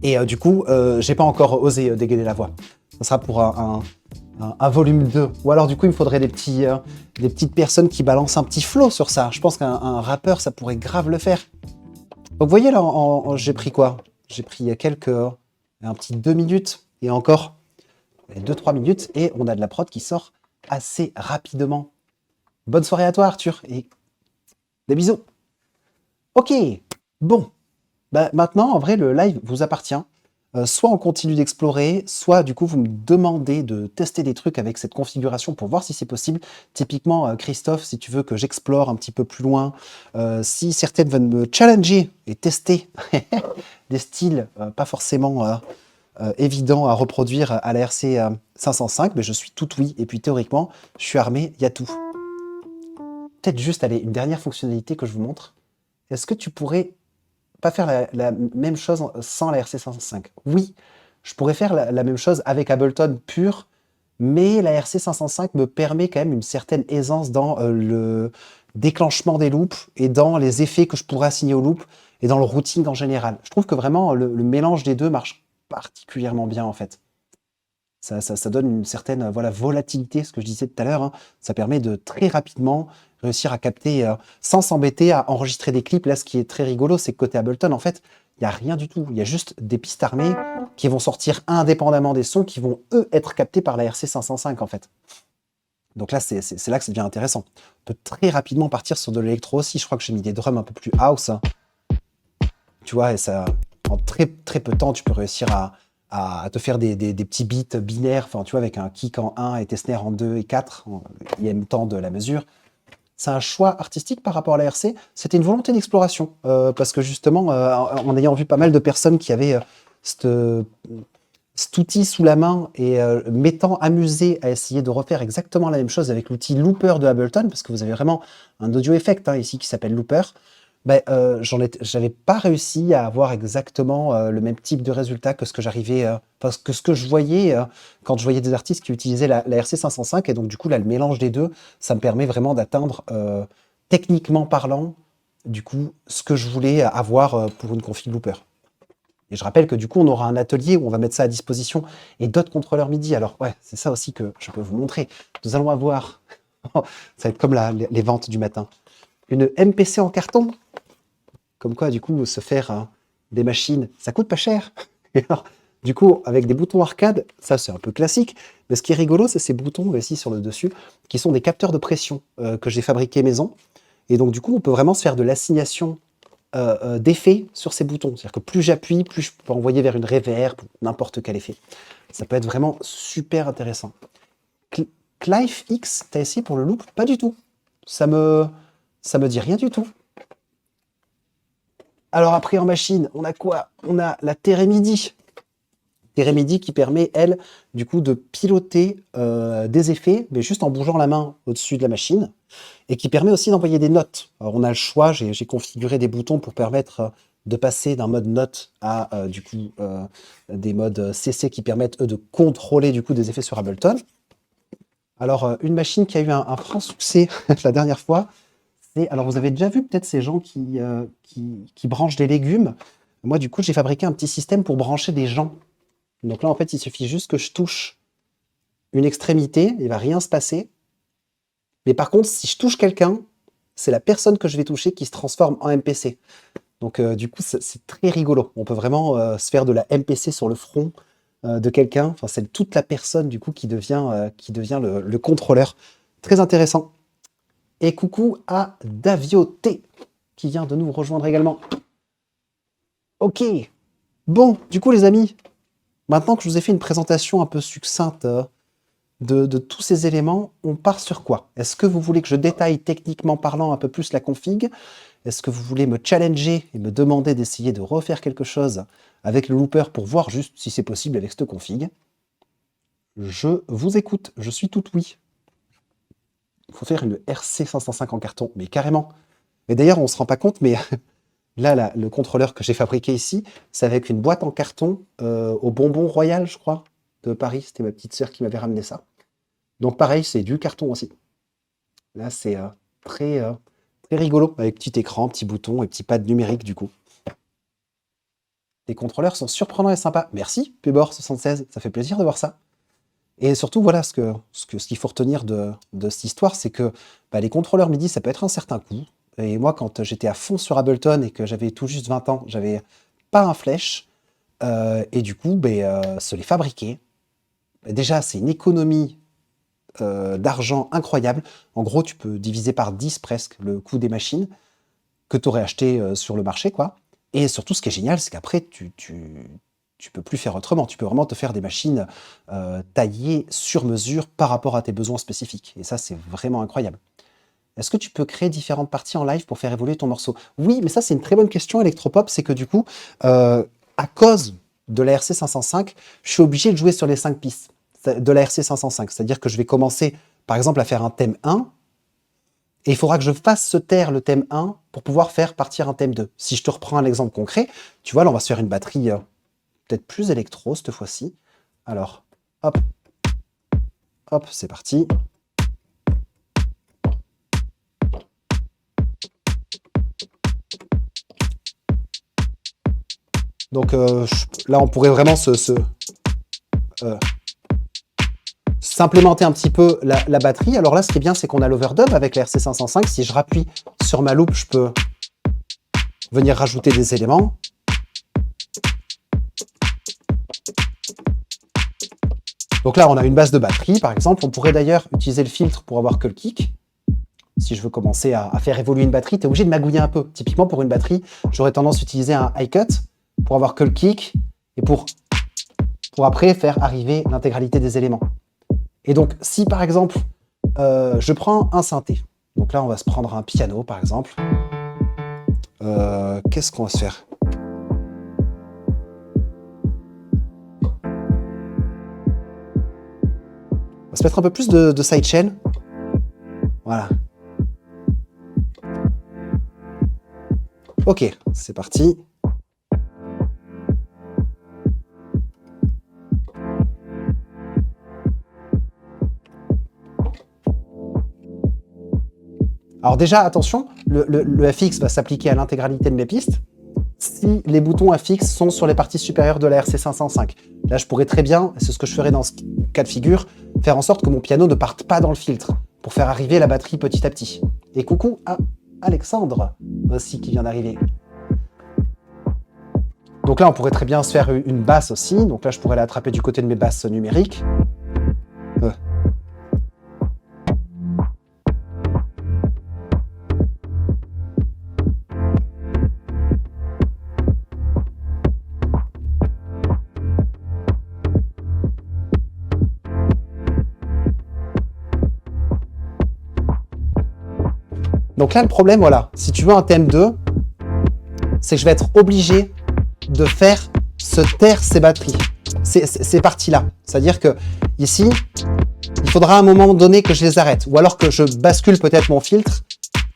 Speaker 2: Et du coup, j'ai pas encore osé dégainer la voix. Ça sera pour un volume 2. Ou alors du coup, il me faudrait des petites personnes qui balancent un petit flow sur ça. Je pense qu'un rappeur, ça pourrait grave le faire. Donc vous voyez là, j'ai pris quoi? J'ai pris un petit 2 minutes et encore 2-3 minutes et on a de la prod qui sort assez rapidement. Bonne soirée à toi Arthur et des bisous. Ok, bon. Bah, maintenant, en vrai, le live vous appartient. Soit on continue d'explorer, soit du coup vous me demandez de tester des trucs avec cette configuration pour voir si c'est possible. Typiquement, Christophe, si tu veux que j'explore un petit peu plus loin, si certaines veulent me challenger et tester des styles pas forcément évidents à reproduire à la RC 505, mais je suis tout oui. Et puis théoriquement, je suis armé, il y a tout. Peut-être juste, allez, une dernière fonctionnalité que je vous montre. Est-ce que tu pourrais pas faire la même chose sans la RC 505? Oui, je pourrais faire la même chose avec Ableton pur, mais la RC 505 me permet quand même une certaine aisance dans le déclenchement des loops et dans les effets que je pourrais assigner aux loops et dans le routing en général. Je trouve que vraiment le mélange des deux marche particulièrement bien en fait. Ça donne une certaine volatilité, ce que je disais tout à l'heure. Hein. Ça permet de très rapidement réussir à capter sans s'embêter à enregistrer des clips. Là, ce qui est très rigolo, c'est que côté Ableton, en fait, il n'y a rien du tout. Il y a juste des pistes armées qui vont sortir indépendamment des sons qui vont, eux, être captés par la RC 505, en fait. Donc là, c'est là que ça devient intéressant. On peut très rapidement partir sur de l'électro aussi. Je crois que j'ai mis des drums un peu plus house. Hein. Tu vois, et ça, en très, très peu de temps, tu peux réussir à te faire des petits beats binaires, enfin, tu vois, avec un kick en 1 et tes snares en 2 et 4, il y a même temps de la mesure. c'est un choix artistique par rapport à la RC. C'était une volonté d'exploration. Parce que justement, en ayant vu pas mal de personnes qui avaient cet outil sous la main et m'étant amusé à essayer de refaire exactement la même chose avec l'outil Looper de Ableton, parce que vous avez vraiment un audio effect ici qui s'appelle Looper, j'avais pas réussi à avoir exactement le même type de résultat que ce que j'arrivais, que ce que je voyais quand je voyais des artistes qui utilisaient la RC 505. Et donc du coup là, le mélange des deux, ça me permet vraiment d'atteindre techniquement parlant, du coup, ce que je voulais avoir pour une config Looper. Et je rappelle que du coup, on aura un atelier où on va mettre ça à disposition et d'autres contrôleurs MIDI. Alors ouais, c'est ça aussi que je peux vous montrer. Nous allons avoir, ça va être comme les ventes du matin, une MPC en carton. Comme quoi, du coup, se faire des machines, ça coûte pas cher. Et alors, du coup, avec des boutons arcade, ça c'est un peu classique. Mais ce qui est rigolo, c'est ces boutons ici sur le dessus, qui sont des capteurs de pression que j'ai fabriqués maison. Et donc, du coup, on peut vraiment se faire de l'assignation d'effets sur ces boutons. C'est-à-dire que plus j'appuie, plus je peux envoyer vers une reverb, n'importe quel effet. Ça peut être vraiment super intéressant. Clive X, t'as essayé pour le loop? Pas du tout. Ça me dit rien du tout. Alors après, en machine, on a quoi? On a la Thérémidie. Thérémidie qui permet, elle, du coup, de piloter des effets, mais juste en bougeant la main au-dessus de la machine, et qui permet aussi d'envoyer des notes. Alors on a le choix, j'ai configuré des boutons pour permettre de passer d'un mode note à des modes CC qui permettent, eux, de contrôler du coup des effets sur Ableton. Alors, une machine qui a eu un franc succès la dernière fois, alors vous avez déjà vu peut-être ces gens qui branchent des légumes. Moi, du coup, j'ai fabriqué un petit système pour brancher des gens. Donc là, en fait, il suffit juste que je touche une extrémité, il ne va rien se passer. Mais par contre, si je touche quelqu'un, c'est la personne que je vais toucher qui se transforme en MPC. Donc du coup, c'est très rigolo. On peut vraiment se faire de la MPC sur le front de quelqu'un. Enfin, c'est toute la personne du coup qui devient le contrôleur. Très intéressant. Et coucou à Davio T qui vient de nous rejoindre également. Ok. Bon, du coup les amis, maintenant que je vous ai fait une présentation un peu succincte de tous ces éléments, on part sur quoi? Est-ce que vous voulez que je détaille techniquement parlant un peu plus la config? Est-ce que vous voulez me challenger et me demander d'essayer de refaire quelque chose avec le looper pour voir juste si c'est possible avec cette config? Je vous écoute, je suis tout oui. Il faut faire une RC 505 en carton, mais carrément. Mais d'ailleurs, on ne se rend pas compte, mais là, le contrôleur que j'ai fabriqué ici, c'est avec une boîte en carton au Bonbon Royal, je crois, de Paris. C'était ma petite sœur qui m'avait ramené ça. Donc pareil, c'est du carton aussi. Là, c'est très rigolo, avec petit écran, petit bouton et petit pad numérique du coup. Les contrôleurs sont surprenants et sympas. Merci, Pubor76, ça fait plaisir de voir ça. Et surtout, voilà, ce qu'il faut retenir de cette histoire, c'est que les contrôleurs MIDI, ça peut être un certain coût. Et moi, quand j'étais à fond sur Ableton et que j'avais tout juste 20 ans, j'avais pas un flash. Et du coup, se les fabriquer, déjà, c'est une économie d'argent incroyable. En gros, tu peux diviser par 10 presque le coût des machines que tu aurais acheté sur le marché, quoi. Et surtout, ce qui est génial, c'est qu'après, tu peux plus faire autrement. Tu peux vraiment te faire des machines taillées sur mesure par rapport à tes besoins spécifiques. Et ça, c'est vraiment incroyable. Est-ce que tu peux créer différentes parties en live pour faire évoluer ton morceau? Oui, mais ça, c'est une très bonne question, Electropop. C'est que du coup, à cause de la RC 505, je suis obligé de jouer sur les 5 pistes de la RC 505. C'est-à-dire que je vais commencer, par exemple, à faire un thème 1, et il faudra que je fasse se taire le thème 1 pour pouvoir faire partir un thème 2. Si je te reprends un exemple concret, tu vois, là, on va se faire une batterie peut-être plus électro cette fois-ci. Alors, hop, hop, c'est parti. Donc là, on pourrait vraiment s'implémenter un petit peu la batterie. Alors là, ce qui est bien, c'est qu'on a l'overdub avec la RC 505. Si je rappuie sur ma loupe, je peux venir rajouter des éléments. Donc là, on a une base de batterie, par exemple. On pourrait d'ailleurs utiliser le filtre pour avoir que le kick. Si je veux commencer à faire évoluer une batterie, tu es obligé de magouiller un peu. Typiquement, pour une batterie, j'aurais tendance à utiliser un high cut pour avoir que le kick et pour après faire arriver l'intégralité des éléments. Et donc, si par exemple, je prends un synthé, donc Donc là, on va se prendre un piano, par exemple. Qu'est-ce qu'on va se faire? On va se mettre un peu plus de sidechain. Voilà. Ok, c'est parti. Alors déjà, attention, le FX va s'appliquer à l'intégralité de mes pistes si les boutons FX sont sur les parties supérieures de la RC 505. Là, je pourrais très bien, c'est ce que je ferai dans ce cas de figure, faire en sorte que mon piano ne parte pas dans le filtre pour faire arriver la batterie petit à petit. Et coucou à Alexandre aussi qui vient d'arriver. Donc là, on pourrait très bien se faire une basse aussi. Donc là, je pourrais l'attraper du côté de mes basses numériques. Donc là, le problème, voilà, si tu veux un thème 2, c'est que je vais être obligé de faire se taire ces batteries, ces parties-là. C'est-à-dire que ici, il faudra à un moment donné que je les arrête, ou alors que je bascule peut-être mon filtre,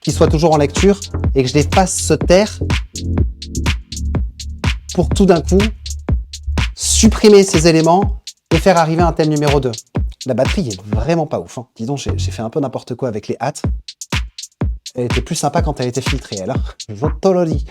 Speaker 2: qu'il soit toujours en lecture, et que je les fasse se taire pour tout d'un coup supprimer ces éléments et faire arriver un thème numéro 2. La batterie est vraiment pas ouf. Hein. Dis donc, j'ai fait un peu n'importe quoi avec les hâtes. Elle était plus sympa quand elle était filtrée, elle. Hein. Je te le dis.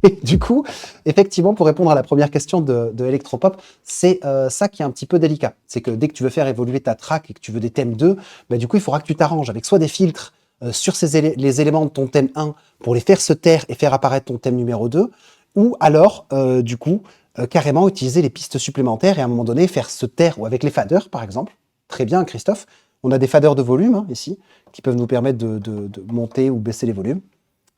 Speaker 2: Et du coup, effectivement, pour répondre à la première question de Electropop, c'est ça qui est un petit peu délicat. C'est que dès que tu veux faire évoluer ta track et que tu veux des thèmes 2, bah, du coup, il faudra que tu t'arranges avec soit des filtres sur les éléments de ton thème 1 pour les faire se taire et faire apparaître ton thème numéro 2, ou alors, du coup, carrément utiliser les pistes supplémentaires et à un moment donné faire se taire, ou avec les faders, par exemple. Très bien, Christophe. On a des faders de volume, hein, ici, qui peuvent nous permettre de monter ou baisser les volumes.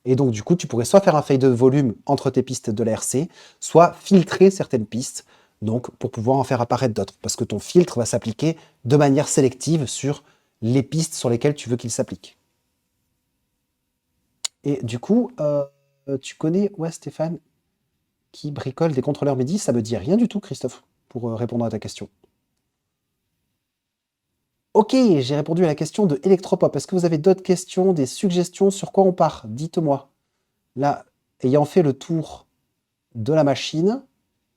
Speaker 2: Et donc, du coup, tu pourrais soit faire un fade de volume entre tes pistes de la RC, soit filtrer certaines pistes, donc pour pouvoir en faire apparaître d'autres. Parce que ton filtre va s'appliquer de manière sélective sur les pistes sur lesquelles tu veux qu'il s'applique. Et du coup, tu connais, ouais, Stéphane, qui bricole des contrôleurs MIDI? Ça me dit rien du tout, Christophe, pour répondre à ta question. Ok, j'ai répondu à la question de Electropop. Est-ce que vous avez d'autres questions, des suggestions sur quoi on part? Dites-moi. Là, ayant fait le tour de la machine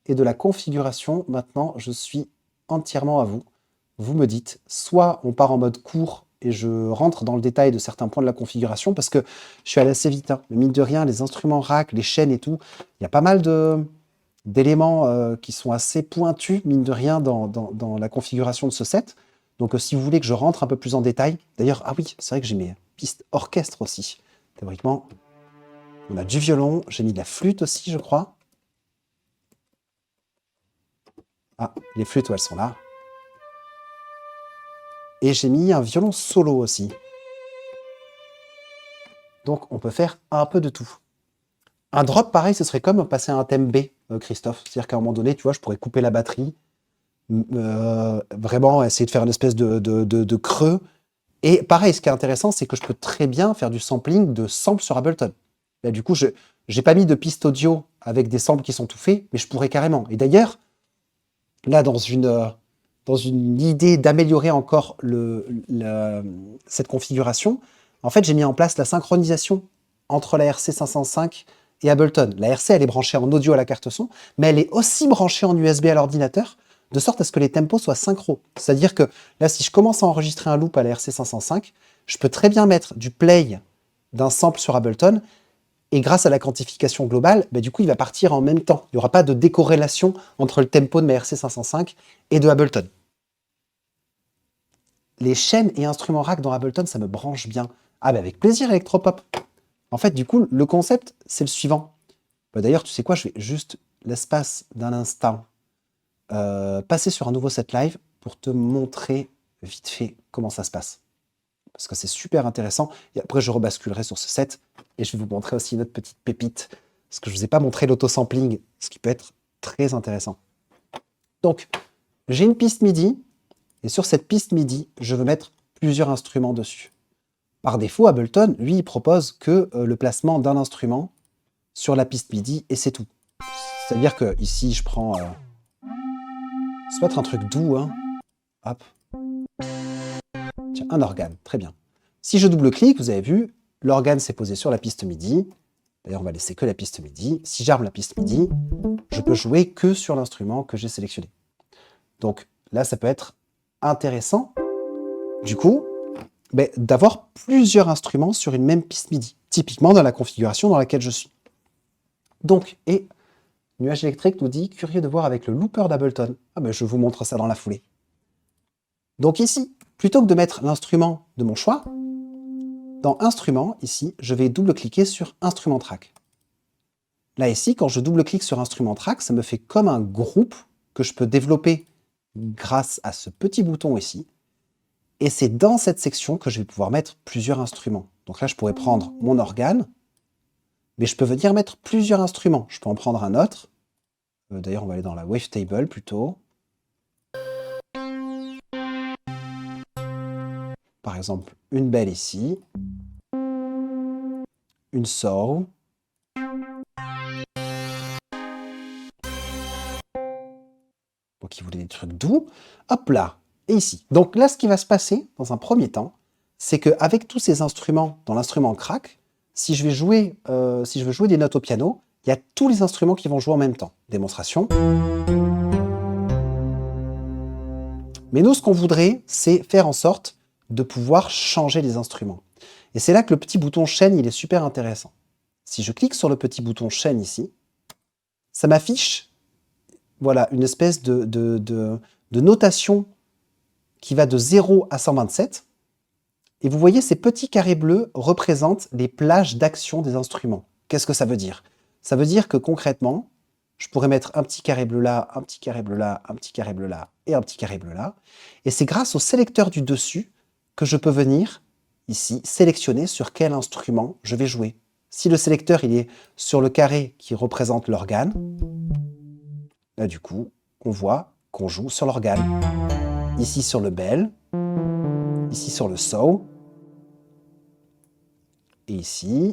Speaker 2: et de la configuration, maintenant, je suis entièrement à vous. Vous me dites, soit on part en mode court et je rentre dans le détail de certains points de la configuration, parce que je suis allé assez vite. Hein. Mais mine de rien, les instruments rack, les chaînes et tout, il y a pas mal d'éléments qui sont assez pointus, mine de rien, dans la configuration de ce set. Donc, si vous voulez que je rentre un peu plus en détail, d'ailleurs, ah oui, c'est vrai que j'ai mes pistes orchestre aussi. Théoriquement, on a du violon, j'ai mis de la flûte aussi, je crois. Ah, les flûtes, elles sont là. Et j'ai mis un violon solo aussi. Donc, on peut faire un peu de tout. Un drop, pareil, ce serait comme passer à un thème B, Christophe. C'est-à-dire qu'à un moment donné, tu vois, je pourrais couper la batterie, vraiment essayer de faire une espèce de creux. Et pareil, ce qui est intéressant, c'est que je peux très bien faire du sampling de samples sur Ableton. Là, du coup, je n'ai pas mis de piste audio avec des samples qui sont tout faits, mais je pourrais carrément. Et d'ailleurs, là, dans une idée d'améliorer encore cette configuration, en fait, j'ai mis en place la synchronisation entre la RC 505 et Ableton. La RC, elle est branchée en audio à la carte son, mais elle est aussi branchée en USB à l'ordinateur, de sorte à ce que les tempos soient synchro. C'est-à-dire que là, si je commence à enregistrer un loop à la RC 505, je peux très bien mettre du play d'un sample sur Ableton, et grâce à la quantification globale, bah, du coup, il va partir en même temps. Il n'y aura pas de décorrélation entre le tempo de ma RC 505 et de Ableton. Les chaînes et instruments rack dans Ableton, ça me branche bien. Ah bah avec plaisir, Electropop. En fait, du coup, le concept, c'est le suivant. Bah, d'ailleurs, tu sais quoi, je vais juste, l'espace d'un instant, passer sur un nouveau set live pour te montrer vite fait comment ça se passe. Parce que c'est super intéressant. Et après, je rebasculerai sur ce set et je vais vous montrer aussi une autre petite pépite. Parce que je ne vous ai pas montré l'auto-sampling, ce qui peut être très intéressant. Donc, j'ai une piste MIDI. Et sur cette piste MIDI, je veux mettre plusieurs instruments dessus. Par défaut, Ableton, lui, il propose que le placement d'un instrument sur la piste MIDI et c'est tout. C'est-à-dire que ici, je prends... ça peut être un truc doux, hein. Hop. Tiens, un organe, très bien. Si je double-clique, vous avez vu, l'organe s'est posé sur la piste MIDI. D'ailleurs, on va laisser que la piste MIDI. Si j'arme la piste MIDI, je peux jouer que sur l'instrument que j'ai sélectionné. Donc là, ça peut être intéressant, du coup, d'avoir plusieurs instruments sur une même piste MIDI, typiquement dans la configuration dans laquelle je suis. Donc, et Nuage électrique nous dit, curieux de voir avec le looper d'Ableton. Ah ben, je vous montre ça dans la foulée. Donc ici, plutôt que de mettre l'instrument de mon choix, dans Instrument, ici, je vais double-cliquer sur Instrument Track. Là, ici, quand je double-clique sur Instrument Track, ça me fait comme un groupe que je peux développer grâce à ce petit bouton ici. Et c'est dans cette section que je vais pouvoir mettre plusieurs instruments. Donc là, je pourrais prendre mon organe, mais je peux venir mettre plusieurs instruments. Je peux en prendre un autre. D'ailleurs, on va aller dans la Wavetable plutôt. Par exemple, une belle ici. Une saw. Donc, il voulait des trucs doux. Hop là, et ici. Donc là, ce qui va se passer, dans un premier temps, c'est qu'avec tous ces instruments dans l'instrument crack, si je veux jouer des notes au piano, il y a tous les instruments qui vont jouer en même temps. Démonstration. Mais nous, ce qu'on voudrait, c'est faire en sorte de pouvoir changer les instruments. Et c'est là que le petit bouton chaîne, il est super intéressant. Si je clique sur le petit bouton chaîne ici, ça m'affiche voilà, une espèce de notation qui va de 0 à 127. Et vous voyez, ces petits carrés bleus représentent les plages d'action des instruments. Qu'est-ce que ça veut dire? Ça veut dire que concrètement, je pourrais mettre un petit carré bleu là, un petit carré bleu là, un petit carré bleu là et un petit carré bleu là. Et c'est grâce au sélecteur du dessus que je peux venir ici sélectionner sur quel instrument je vais jouer. Si le sélecteur il est sur le carré qui représente l'organe, là du coup, on voit qu'on joue sur l'organe. Ici sur le bell, ici sur le saw, et ici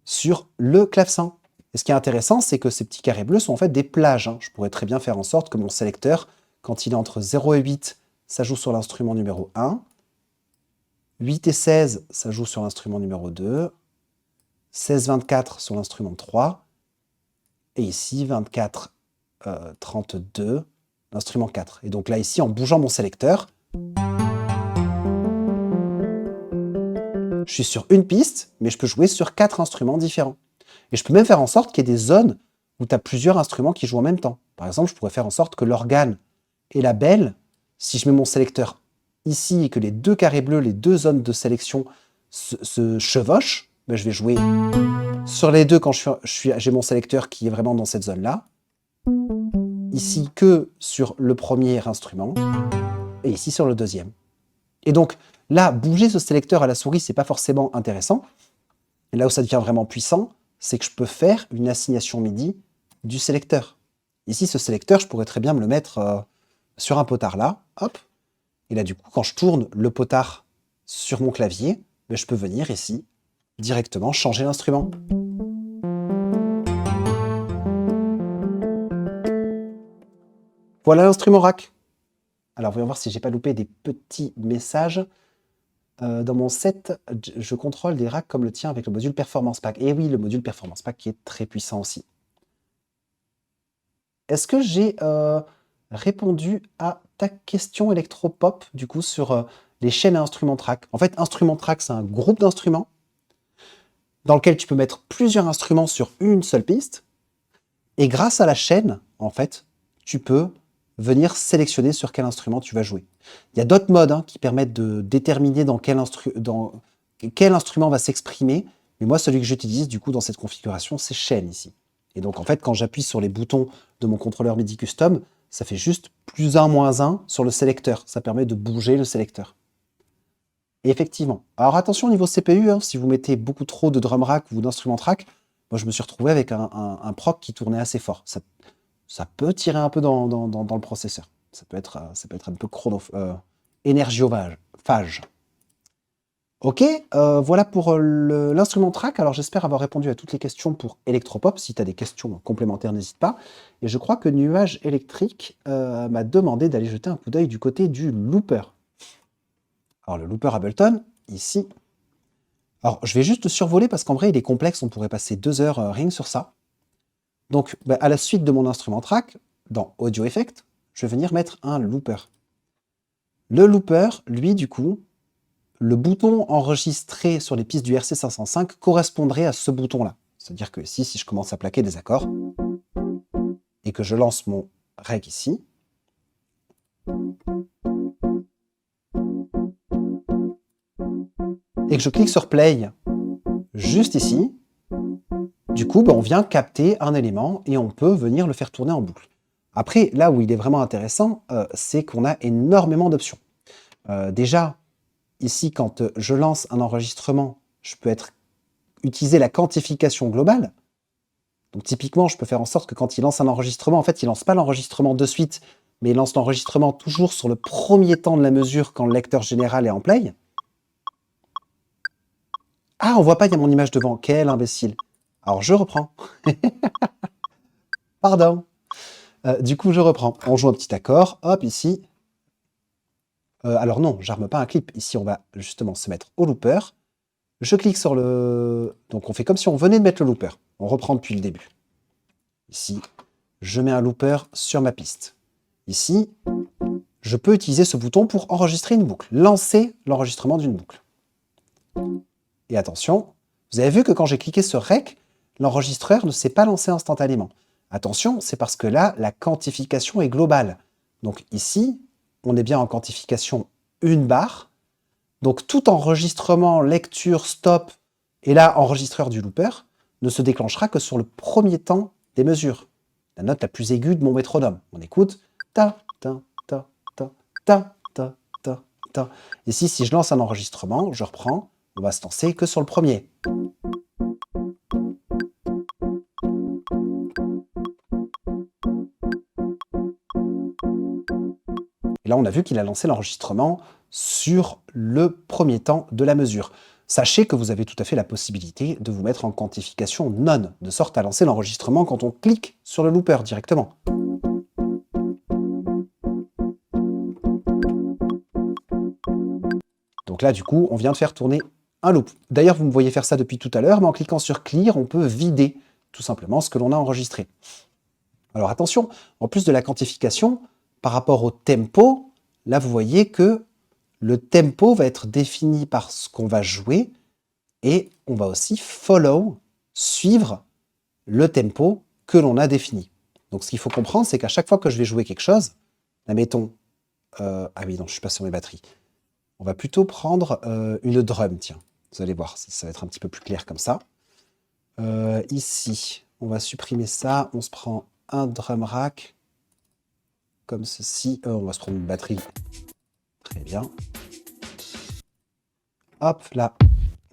Speaker 2: sur le clavecin. Et ce qui est intéressant, c'est que ces petits carrés bleus sont en fait des plages. Je pourrais très bien faire en sorte que mon sélecteur, quand il est entre 0 et 8, ça joue sur l'instrument numéro 1. 8 et 16, ça joue sur l'instrument numéro 2. 16, 24 sur l'instrument 3. Et ici, 24, 32, l'instrument 4. Et donc là, ici, en bougeant mon sélecteur, je suis sur une piste, mais je peux jouer sur 4 instruments différents. Et je peux même faire en sorte qu'il y ait des zones où tu as plusieurs instruments qui jouent en même temps. Par exemple, je pourrais faire en sorte que l'organe et la belle, si je mets mon sélecteur ici et que les deux carrés bleus, les deux zones de sélection se chevauchent, ben je vais jouer sur les deux quand j'ai mon sélecteur qui est vraiment dans cette zone-là. Ici que sur le premier instrument et ici sur le deuxième. Et donc là, bouger ce sélecteur à la souris, c'est pas forcément intéressant. Et là où ça devient vraiment puissant, c'est que je peux faire une assignation MIDI du sélecteur. Ici, ce sélecteur, je pourrais très bien me le mettre sur un potard là, hop. Et là, du coup, quand je tourne le potard sur mon clavier, ben, je peux venir ici, directement changer l'instrument. Voilà l'instrument rack. Alors, voyons voir si j'ai pas loupé des petits messages. Dans mon set, je contrôle des racks comme le tien avec le module Performance Pack. Et oui, le module Performance Pack qui est très puissant aussi. Est-ce que j'ai répondu à ta question électropop, du coup, sur les chaînes à instrument track? En fait, instrument track, c'est un groupe d'instruments dans lequel tu peux mettre plusieurs instruments sur une seule piste. Et grâce à la chaîne, en fait, tu peux venir sélectionner sur quel instrument tu vas jouer. Il y a d'autres modes qui permettent de déterminer dans quel instrument va s'exprimer. Mais moi, celui que j'utilise, du coup, dans cette configuration, c'est chaîne ici. Et donc, en fait, quand j'appuie sur les boutons de mon contrôleur MIDI Custom, ça fait juste +1, -1 sur le sélecteur. Ça permet de bouger le sélecteur. Et effectivement. Alors, attention au niveau CPU, si vous mettez beaucoup trop de drum rack ou d'instrument track, moi, je me suis retrouvé avec un proc qui tournait assez fort. Ça peut tirer un peu dans le processeur. Ça peut être un peu énergiophage. Ok, voilà pour l'instrument track. Alors j'espère avoir répondu à toutes les questions pour Electropop. Si tu as des questions complémentaires, n'hésite pas. Et je crois que Nuage Électrique m'a demandé d'aller jeter un coup d'œil du côté du looper. Alors le looper Ableton, ici. Alors je vais juste le survoler parce qu'en vrai il est complexe, on pourrait passer 2 heures rien que sur ça. Donc bah, à la suite de mon instrument track, dans Audio Effect, je vais venir mettre un looper. Le looper, lui du coup, le bouton enregistré sur les pistes du RC505 correspondrait à ce bouton-là. C'est-à-dire que ici, si je commence à plaquer des accords et que je lance mon rec ici, et que je clique sur play juste ici, du coup, on vient capter un élément et on peut venir le faire tourner en boucle. Après, là où il est vraiment intéressant, c'est qu'on a énormément d'options. Déjà, ici, quand je lance un enregistrement, je peux utiliser la quantification globale. Donc typiquement, je peux faire en sorte que quand il lance un enregistrement, en fait, il lance pas l'enregistrement de suite, mais il lance l'enregistrement toujours sur le premier temps de la mesure quand le lecteur général est en play. Ah, on voit pas, il y a mon image devant. Quel imbécile. Alors je reprends. Pardon. Du coup, je reprends. On joue un petit accord. Hop, ici. Alors non, j'arme pas un clip. Ici, on va justement se mettre au looper. Je clique sur le... Donc on fait comme si on venait de mettre le looper. On reprend depuis le début. Ici, je mets un looper sur ma piste. Ici, je peux utiliser ce bouton pour enregistrer une boucle, lancer l'enregistrement d'une boucle. Et attention, vous avez vu que quand j'ai cliqué sur Rec, l'enregistreur ne s'est pas lancé instantanément. Attention, c'est parce que là, la quantification est globale. Donc ici, on est bien en quantification 1 barre. Donc tout enregistrement, lecture, stop, et là, enregistreur du looper, ne se déclenchera que sur le premier temps des mesures. La note la plus aiguë de mon métronome. On écoute ta, ta, ta, ta, ta, ta, ta, ta. Ici, si je lance un enregistrement, je reprends, on va se lancer que sur le premier. Et là, on a vu qu'il a lancé l'enregistrement sur le premier temps de la mesure. Sachez que vous avez tout à fait la possibilité de vous mettre en quantification non, de sorte à lancer l'enregistrement quand on clique sur le looper directement. Donc là, du coup, on vient de faire tourner un loop. D'ailleurs, vous me voyez faire ça depuis tout à l'heure, mais en cliquant sur Clear, on peut vider tout simplement ce que l'on a enregistré. Alors attention, en plus de la quantification, par rapport au tempo, là, vous voyez que le tempo va être défini par ce qu'on va jouer et on va aussi follow, suivre le tempo que l'on a défini. Donc ce qu'il faut comprendre, c'est qu'à chaque fois que je vais jouer quelque chose, admettons, ah oui, non, je suis pas sur mes batteries. On va plutôt prendre une drum, tiens. Vous allez voir, ça va être un petit peu plus clair comme ça. Ici, on va supprimer ça. On se prend un drum rack, comme ceci. On va se prendre une batterie. Très bien. Hop, là,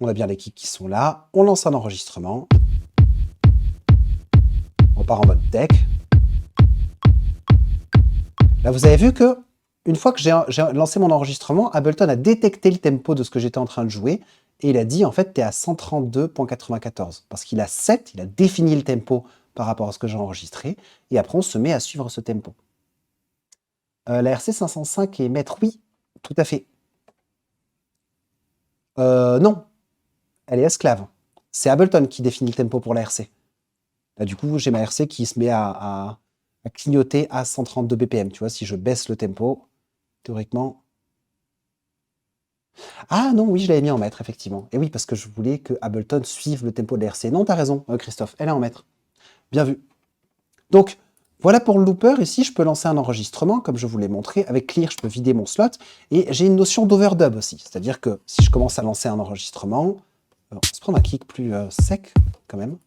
Speaker 2: on a bien les kicks qui sont là. On lance un enregistrement. On part en mode deck. Là, vous avez vu que une fois que j'ai lancé mon enregistrement, Ableton a détecté le tempo de ce que j'étais en train de jouer et il a dit en fait, tu es à 132.94 parce qu'il a set, il a défini le tempo par rapport à ce que j'ai enregistré et après on se met à suivre ce tempo. La RC505 est maître, oui, tout à fait. Non, elle est esclave. C'est Ableton qui définit le tempo pour la RC. Là, du coup, j'ai ma RC qui se met à clignoter à 132 BPM. Tu vois, si je baisse le tempo, théoriquement... Ah non, oui, je l'avais mis en mètre, effectivement. Et oui, parce que je voulais que Ableton suive le tempo de la RC. Non, t'as raison, Christophe, elle est en mètre. Bien vu. Donc, voilà pour le looper. Ici, je peux lancer un enregistrement, comme je vous l'ai montré. Avec Clear, je peux vider mon slot. Et j'ai une notion d'overdub aussi. C'est-à-dire que si je commence à lancer un enregistrement... on va se prendre un kick plus sec, quand même.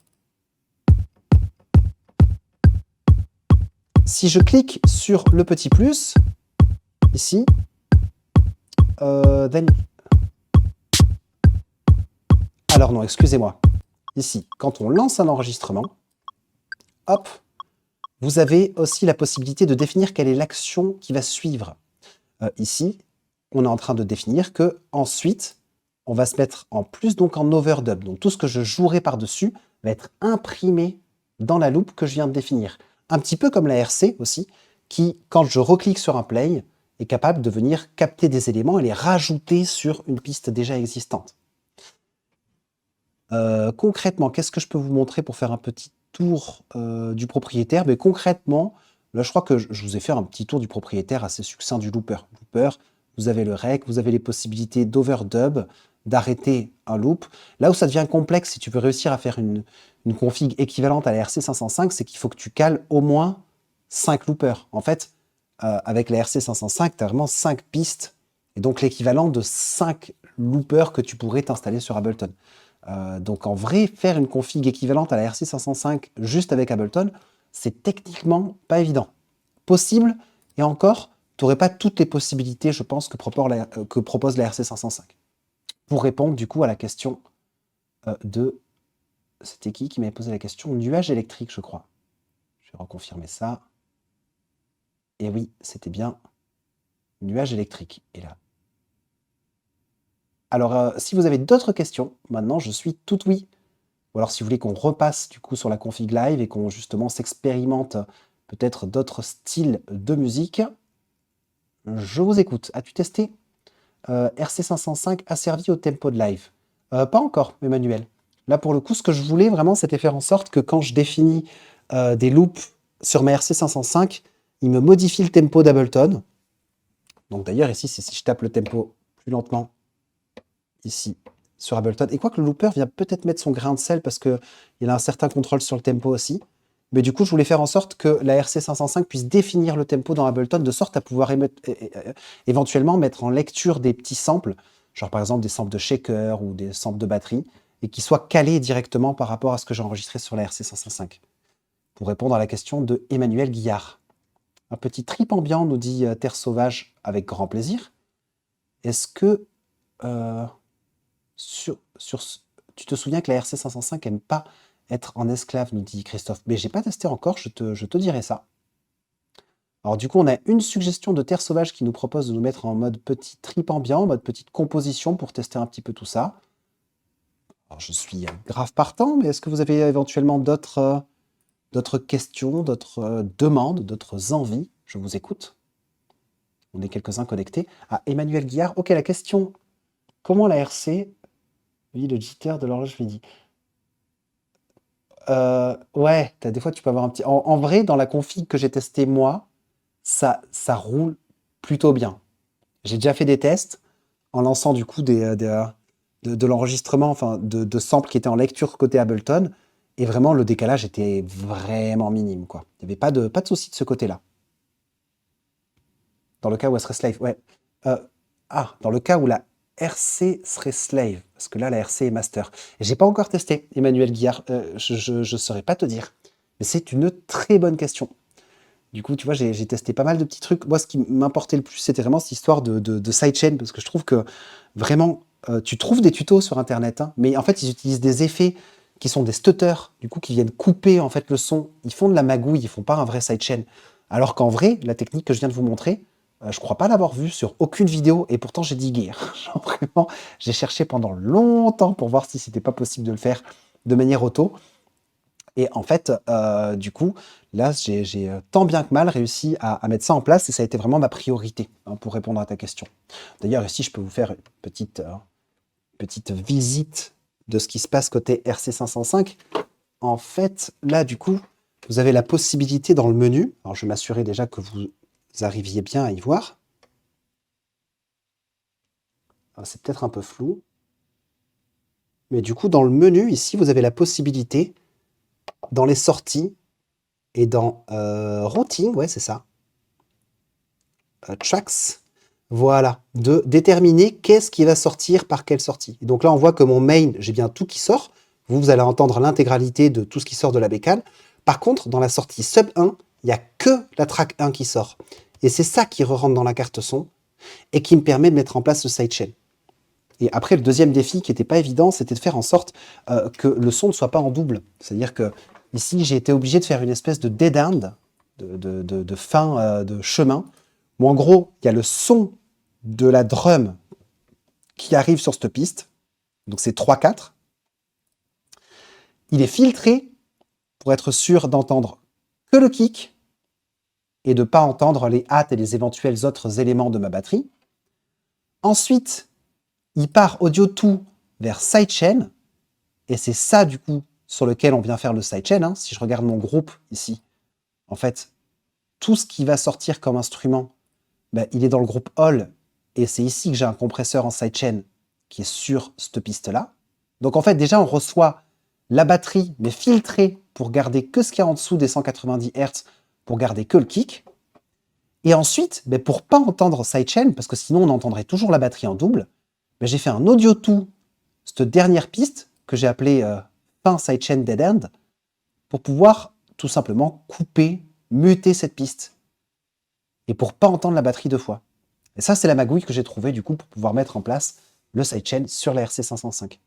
Speaker 2: Si je clique sur le petit plus, ici, alors non, excusez-moi. Ici, quand on lance un enregistrement, hop, vous avez aussi la possibilité de définir quelle est l'action qui va suivre. Ici, on est en train de définir que ensuite, on va se mettre en plus donc en overdub. Donc tout ce que je jouerai par-dessus va être imprimé dans la loupe que je viens de définir. Un petit peu comme la RC aussi, qui, quand je reclique sur un play, est capable de venir capter des éléments et les rajouter sur une piste déjà existante. Concrètement, qu'est-ce que je peux vous montrer pour faire un petit tour du propriétaire? Mais concrètement, là, je crois que je vous ai fait un petit tour du propriétaire assez succinct du looper. Looper, vous avez le rec, vous avez les possibilités d'overdub, d'arrêter un loop. Là où ça devient complexe, si tu veux réussir à faire une config équivalente à la RC505, c'est qu'il faut que tu cales au moins 5 loopers. En fait, avec la RC505, tu as vraiment 5 pistes, et donc l'équivalent de 5 loopers que tu pourrais t'installer sur Ableton. Donc en vrai, faire une config équivalente à la RC505 juste avec Ableton, c'est techniquement pas évident. Possible, et encore, tu n'aurais pas toutes les possibilités, je pense, que propose la RC505. Pour répondre du coup à la question de... C'était qui m'avait posé la question? Nuage électrique, je crois. Je vais reconfirmer ça. Et oui, c'était bien nuage électrique. Et là. Alors, si vous avez d'autres questions, maintenant, je suis tout oui. Ou alors, si vous voulez qu'on repasse du coup sur la config live et qu'on justement s'expérimente peut-être d'autres styles de musique, je vous écoute. As-tu testé RC505 asservi au tempo de live? Pas encore, Emmanuel. Là, pour le coup, ce que je voulais vraiment, c'était faire en sorte que quand je définis des loops sur ma RC505, il me modifie le tempo d'Ableton. Donc d'ailleurs, ici, c'est si je tape le tempo plus lentement, ici, sur Ableton. Et quoique le looper vient peut-être mettre son grain de sel parce qu'il a un certain contrôle sur le tempo aussi. Mais du coup, je voulais faire en sorte que la RC505 puisse définir le tempo dans Ableton de sorte à pouvoir éventuellement mettre en lecture des petits samples, genre par exemple des samples de shaker ou des samples de batterie, et qui soient calés directement par rapport à ce que j'ai enregistré sur la RC505. Pour répondre à la question de Emmanuel Guillard. Un petit trip ambiant, nous dit Terre Sauvage, avec grand plaisir. Est-ce que tu te souviens que la RC505 n'aime pas être en esclave, nous dit Christophe. Mais j'ai pas testé encore, je te dirai ça. Alors du coup, on a une suggestion de Terre Sauvage qui nous propose de nous mettre en mode petit trip ambiant, en mode petite composition pour tester un petit peu tout ça. Alors je suis grave partant, mais est-ce que vous avez éventuellement d'autres questions, d'autres demandes, d'autres envies? Je vous écoute. On est quelques-uns connectés. Ah, Emmanuel Guillard. Ok, la question. Comment la RC... Oui, le jitter de l'horloge midi. Ouais, des fois tu peux avoir un petit... En vrai, dans la config que j'ai testé moi, ça roule plutôt bien. J'ai déjà fait des tests en lançant du coup de l'enregistrement, enfin de samples qui étaient en lecture côté Ableton, et vraiment le décalage était vraiment minime, quoi. Il n'y avait pas de souci de ce côté-là. Dans le cas où elle serait slave, ouais. Dans le cas où la RC serait slave, parce que là, la RC est master. J'ai pas encore testé, Emmanuel Guillard, je ne saurais pas te dire. Mais c'est une très bonne question. Du coup, tu vois, j'ai testé pas mal de petits trucs. Moi, ce qui m'importait le plus, c'était vraiment cette histoire de sidechain, parce que je trouve que vraiment, tu trouves des tutos sur Internet, hein, mais en fait, ils utilisent des effets qui sont des stutters, du coup, qui viennent couper en fait le son. Ils font de la magouille, ils font pas un vrai sidechain. Alors qu'en vrai, la technique que je viens de vous montrer, je crois pas l'avoir vue sur aucune vidéo, et pourtant j'ai digué. Genre, vraiment, j'ai cherché pendant longtemps pour voir si c'était pas possible de le faire de manière auto. Et en fait, du coup, là, j'ai tant bien que mal réussi à mettre ça en place, et ça a été vraiment ma priorité, hein, pour répondre à ta question. D'ailleurs, ici, je peux vous faire une petite visite de ce qui se passe côté RC505. En fait, là, du coup, vous avez la possibilité dans le menu, alors je vais m'assurer déjà que vous arriviez bien à y voir. C'est peut-être un peu flou. Mais du coup, dans le menu, ici, vous avez la possibilité, dans les sorties, et dans Routing, ouais, c'est ça, Tracks, voilà, de déterminer qu'est-ce qui va sortir par quelle sortie. Et donc là, on voit que mon main, j'ai bien tout qui sort. Vous allez entendre l'intégralité de tout ce qui sort de la bécane. Par contre, dans la sortie sub 1, il n'y a que la track 1 qui sort. Et c'est ça qui re-rentre dans la carte son et qui me permet de mettre en place ce sidechain. Et après, le deuxième défi qui n'était pas évident, c'était de faire en sorte que le son ne soit pas en double. C'est-à-dire que ici, j'ai été obligé de faire une espèce de dead end, de fin de chemin, où en gros, il y a le son de la drum qui arrive sur cette piste, Donc c'est 3-4. Il est filtré pour être sûr d'entendre que le kick et de ne pas entendre les hâtes et les éventuels autres éléments de ma batterie. Ensuite, il part audio 2 vers sidechain, et c'est ça du coup sur lequel on vient faire le sidechain. Hein. Si je regarde mon groupe ici, en fait, tout ce qui va sortir comme instrument, ben, il est dans le groupe All, et c'est ici que j'ai un compresseur en sidechain qui est sur cette piste-là. Donc en fait, déjà, on reçoit la batterie, mais filtrée pour garder que ce qu'il y a en dessous des 190 Hz, pour garder que le kick. Et ensuite, ben, pour pas entendre sidechain, parce que sinon on entendrait toujours la batterie en double, ben, j'ai fait un audio to cette dernière piste que j'ai appelée fin sidechain dead end, pour pouvoir tout simplement couper, muter cette piste, et pour pas entendre la batterie deux fois. Et ça, c'est la magouille que j'ai trouvée du coup pour pouvoir mettre en place le sidechain sur la RC505.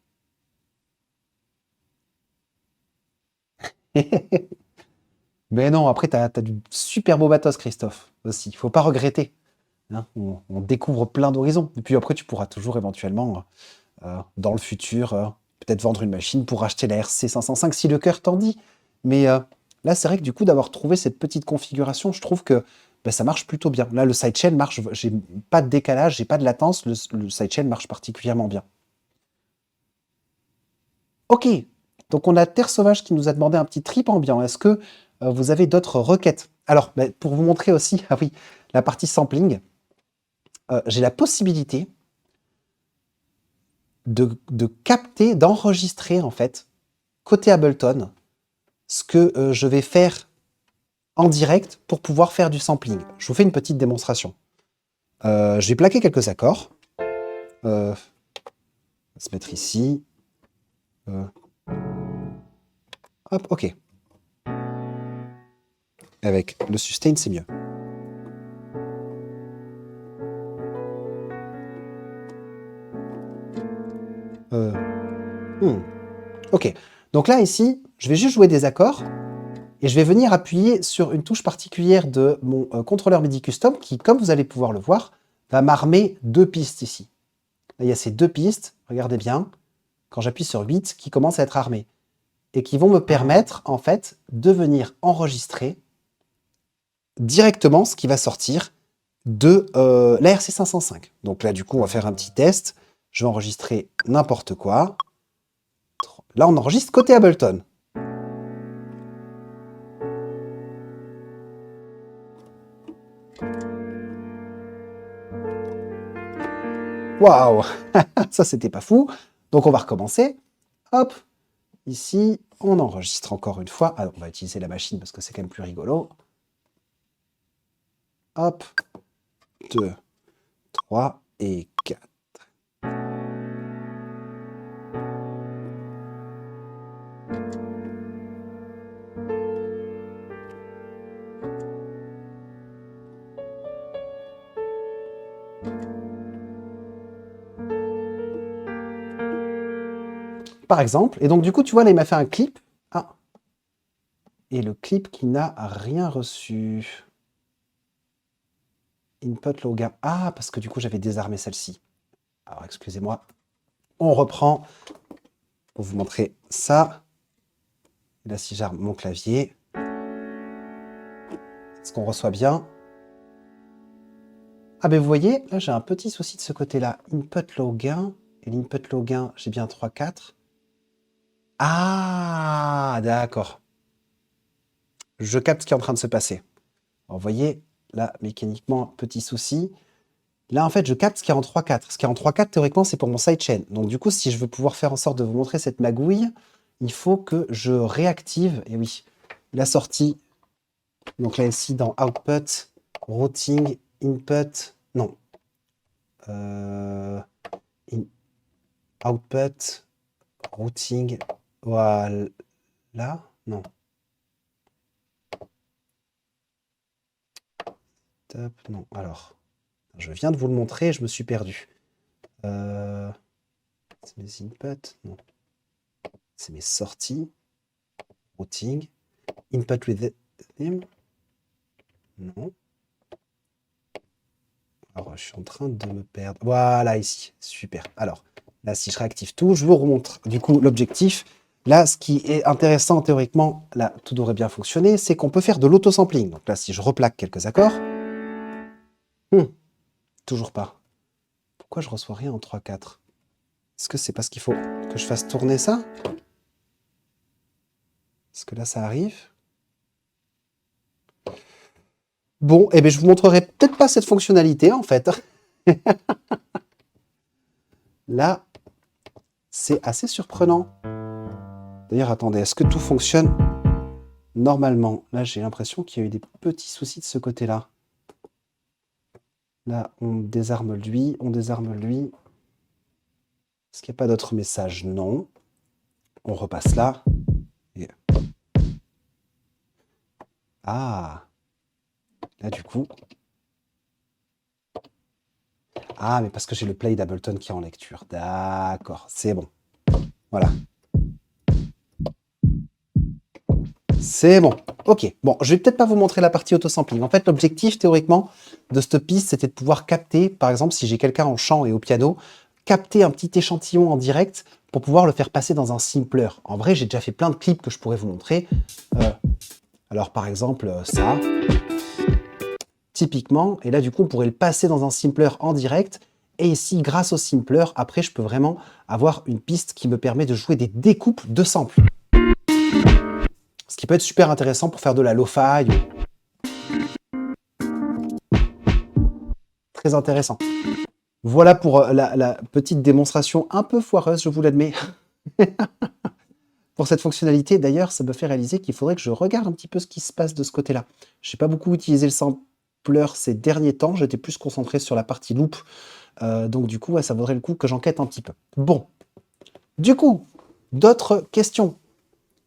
Speaker 2: Mais non, après, t'as du super beau matos, Christophe, aussi. Il faut pas regretter. Hein, on découvre plein d'horizons. Et puis après, tu pourras toujours éventuellement, dans le futur, peut-être vendre une machine pour acheter la RC505 si le cœur t'en dit. Mais là, c'est vrai que du coup, d'avoir trouvé cette petite configuration, je trouve que ben, ça marche plutôt bien. Là, le sidechain marche, j'ai pas de décalage, j'ai pas de latence, le sidechain marche particulièrement bien. Ok, donc on a Terre Sauvage qui nous a demandé un petit trip ambiant. Est-ce que vous avez d'autres requêtes? Alors, ben, pour vous montrer aussi, ah oui, la partie sampling, j'ai la possibilité de capter, d'enregistrer en fait, côté Ableton, ce que je vais faire en direct pour pouvoir faire du sampling. Je vous fais une petite démonstration. Je vais plaquer quelques accords. On va se mettre ici. Hop, ok. Avec le sustain, c'est mieux. Ok. Donc là, ici, je vais juste jouer des accords et je vais venir appuyer sur une touche particulière de mon contrôleur MIDI custom qui, comme vous allez pouvoir le voir, va m'armer deux pistes ici. Là, il y a ces deux pistes, regardez bien, quand j'appuie sur 8, qui commencent à être armées et qui vont me permettre, en fait, de venir enregistrer directement ce qui va sortir de la RC505. Donc là, du coup, on va faire un petit test. Je vais enregistrer n'importe quoi. Là, on enregistre côté Ableton. Waouh, ça, c'était pas fou. Donc, on va recommencer. Hop, ici, on enregistre encore une fois. Alors, on va utiliser la machine parce que c'est quand même plus rigolo. Hop, 2, 3 et 4. Par exemple. Et donc, du coup, tu vois, là, il m'a fait un clip. Ah. Et le clip qui n'a rien reçu. Input low gain. Ah, parce que du coup, j'avais désarmé celle-ci. Alors, excusez-moi. On reprend pour vous montrer ça. Et là, si j'arme mon clavier, est-ce qu'on reçoit bien? Ah, ben vous voyez, là, j'ai un petit souci de ce côté-là. Input low gain. Et l'input low gain, j'ai bien 3-4. Ah, d'accord. Je capte ce qui est en train de se passer. Alors, vous voyez, là, mécaniquement, petit souci. Là, en fait, je capte ce qui est en 3-4. Ce qui est en 3-4, théoriquement, c'est pour mon sidechain. Donc, du coup, si je veux pouvoir faire en sorte de vous montrer cette magouille, il faut que je réactive, et oui, la sortie. Donc là, ici, dans Output, Routing, Input, non. Output, Routing, voilà. Non. Top, non. Alors, je viens de vous le montrer, je me suis perdu. C'est mes inputs, non. C'est mes sorties. Routing. Input with them. Non. Alors, je suis en train de me perdre. Voilà, ici. Super. Alors, Là, si je réactive tout, je vous remontre du coup l'objectif. Là, ce qui est intéressant théoriquement, là, tout devrait bien fonctionner, c'est qu'on peut faire de l'auto-sampling. Donc là, si je replaque quelques accords, toujours pas. Pourquoi je reçois rien en 3-4? Est-ce que c'est parce qu'il faut que je fasse tourner ça? Est-ce que là, ça arrive? Bon, eh bien, je vous montrerai peut-être pas cette fonctionnalité, en fait. Là, c'est assez surprenant. D'ailleurs, attendez, est-ce que tout fonctionne normalement? Là, j'ai l'impression qu'il y a eu des petits soucis de ce côté-là. Là, on désarme lui, on désarme lui. Est-ce qu'il n'y a pas d'autre message? Non. On repasse là. Et... Ah! Là, du coup... Ah, mais parce que j'ai le play d'Ableton qui est en lecture. D'accord, c'est bon. Voilà. C'est bon. Ok. Bon, je vais peut-être pas vous montrer la partie auto-sampling. En fait, l'objectif, théoriquement, de cette piste, c'était de pouvoir capter, par exemple, si j'ai quelqu'un en chant et au piano, capter un petit échantillon en direct pour pouvoir le faire passer dans un sampler. En vrai, j'ai déjà fait plein de clips que je pourrais vous montrer. Alors, par exemple, ça, typiquement, et là, du coup, on pourrait le passer dans un sampler en direct. Et ici, grâce au sampler, après, je peux vraiment avoir une piste qui me permet de jouer des découpes de samples. Ce qui peut être super intéressant pour faire de la lo-fi. Très intéressant. Voilà pour la petite démonstration un peu foireuse, je vous l'admets, pour cette fonctionnalité. D'ailleurs, ça me fait réaliser qu'il faudrait que je regarde un petit peu ce qui se passe de ce côté-là. Je n'ai pas beaucoup utilisé le sampler ces derniers temps, j'étais plus concentré sur la partie loop. Donc du coup, ouais, ça vaudrait le coup que j'enquête un petit peu. Bon, du coup, d'autres questions.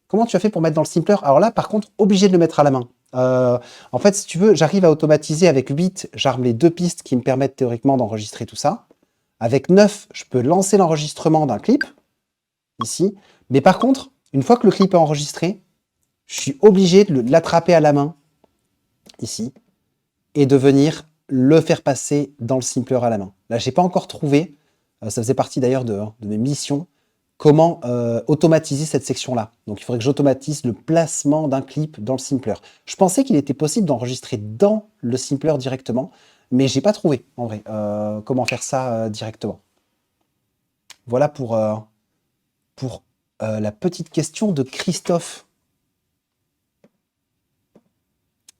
Speaker 2: Comment tu as fait pour mettre dans le sampler? Alors là, par contre, obligé de le mettre à la main. En fait, si tu veux, j'arrive à automatiser avec 8, j'arme les 2 pistes qui me permettent théoriquement d'enregistrer tout ça. Avec 9, je peux lancer l'enregistrement d'un clip, ici. Mais par contre, une fois que le clip est enregistré, je suis obligé de l'attraper à la main, ici, et de venir le faire passer dans le sampler à la main. Là, je n'ai pas encore trouvé, ça faisait partie d'ailleurs de mes missions, comment automatiser cette section-là. Donc il faudrait que j'automatise le placement d'un clip dans le sampler. Je pensais qu'il était possible d'enregistrer dans le sampler directement, mais j'ai pas trouvé, en vrai, comment faire ça directement. Voilà pour la petite question de Christophe.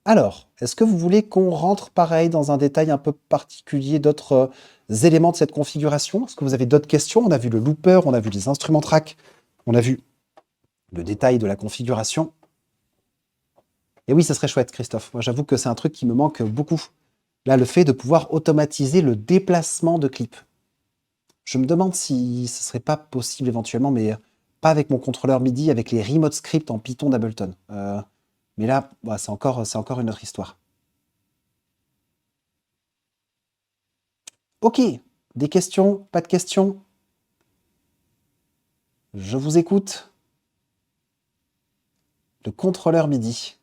Speaker 2: Alors, est-ce que vous voulez qu'on rentre pareil dans un détail un peu particulier d'autres éléments de cette configuration? Est-ce que vous avez d'autres questions? On a vu le looper, on a vu les instruments track, on a vu le détail de la configuration. Et oui, ça serait chouette, Christophe. Moi, j'avoue que c'est un truc qui me manque beaucoup. Là, le fait de pouvoir automatiser le déplacement de clips. Je me demande si ce serait pas possible éventuellement, mais pas avec mon contrôleur MIDI, avec les remote scripts en Python d'Ableton. Mais là, bah, c'est encore une autre histoire. Ok, des questions? Pas de questions? Je vous écoute. Le contrôleur MIDI.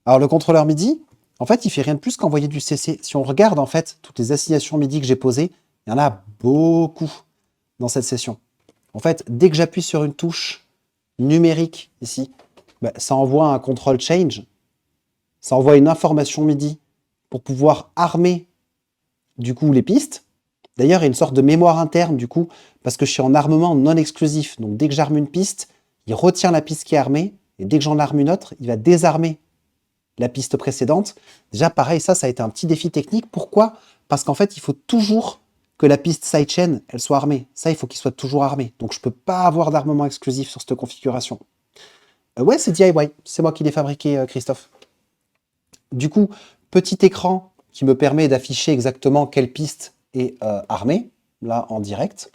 Speaker 2: Alors, le contrôleur MIDI, en fait, il fait rien de plus qu'envoyer du CC. Si on regarde, en fait, toutes les assignations MIDI que j'ai posées, il y en a beaucoup dans cette session. En fait, dès que j'appuie sur une touche numérique, ici, bah, ça envoie un control change. Ça envoie une information MIDI pour pouvoir armer, du coup, les pistes. D'ailleurs, il y a une sorte de mémoire interne, du coup, parce que je suis en armement non exclusif. Donc, dès que j'arme une piste, il retient la piste qui est armée, et dès que j'en arme une autre, il va désarmer la piste précédente. Déjà, pareil, ça a été un petit défi technique. Pourquoi? Parce qu'en fait, il faut toujours que la piste sidechain, elle soit armée. Ça, il faut qu'il soit toujours armé. Donc, je ne peux pas avoir d'armement exclusif sur cette configuration. Ouais, c'est DIY. C'est moi qui l'ai fabriqué, Christophe. Du coup, petit écran qui me permet d'afficher exactement quelle piste est armée, là, en direct.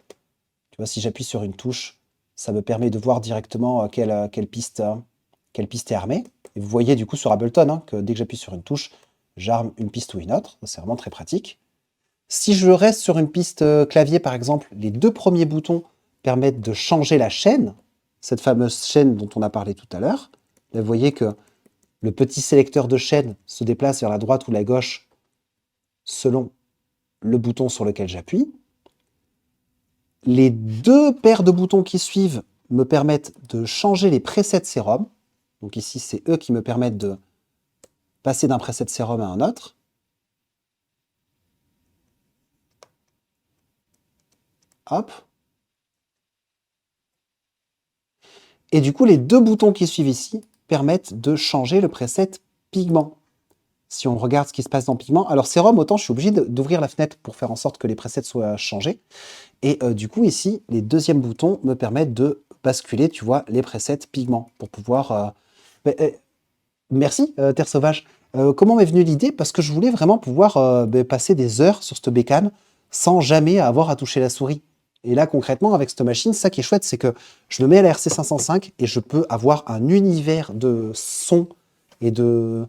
Speaker 2: Tu vois, si j'appuie sur une touche, ça me permet de voir directement quelle piste est armée. Et vous voyez du coup sur Ableton hein, que dès que j'appuie sur une touche, j'arme une piste ou une autre. C'est vraiment très pratique. Si je reste sur une piste clavier, par exemple, les 2 premiers boutons permettent de changer la chaîne, cette fameuse chaîne dont on a parlé tout à l'heure. Là, vous voyez que le petit sélecteur de chaîne se déplace vers la droite ou la gauche selon le bouton sur lequel j'appuie. Les deux paires de boutons qui suivent me permettent de changer les presets sérum. Donc ici, c'est eux qui me permettent de passer d'un preset sérum à un autre. Hop. Et du coup, les deux boutons qui suivent ici permettent de changer le preset pigment. Si on regarde ce qui se passe dans pigment, alors sérum, autant je suis obligé d'ouvrir la fenêtre pour faire en sorte que les presets soient changés. Et du coup, ici, les deuxièmes boutons me permettent de basculer, tu vois, les presets pigment pour pouvoir... Merci, Terre Sauvage. Comment m'est venue l'idée? Parce que je voulais vraiment pouvoir passer des heures sur cette bécane sans jamais avoir à toucher la souris. Et là, concrètement, avec cette machine, ça qui est chouette, c'est que je le mets à la RC505 et je peux avoir un univers de sons et de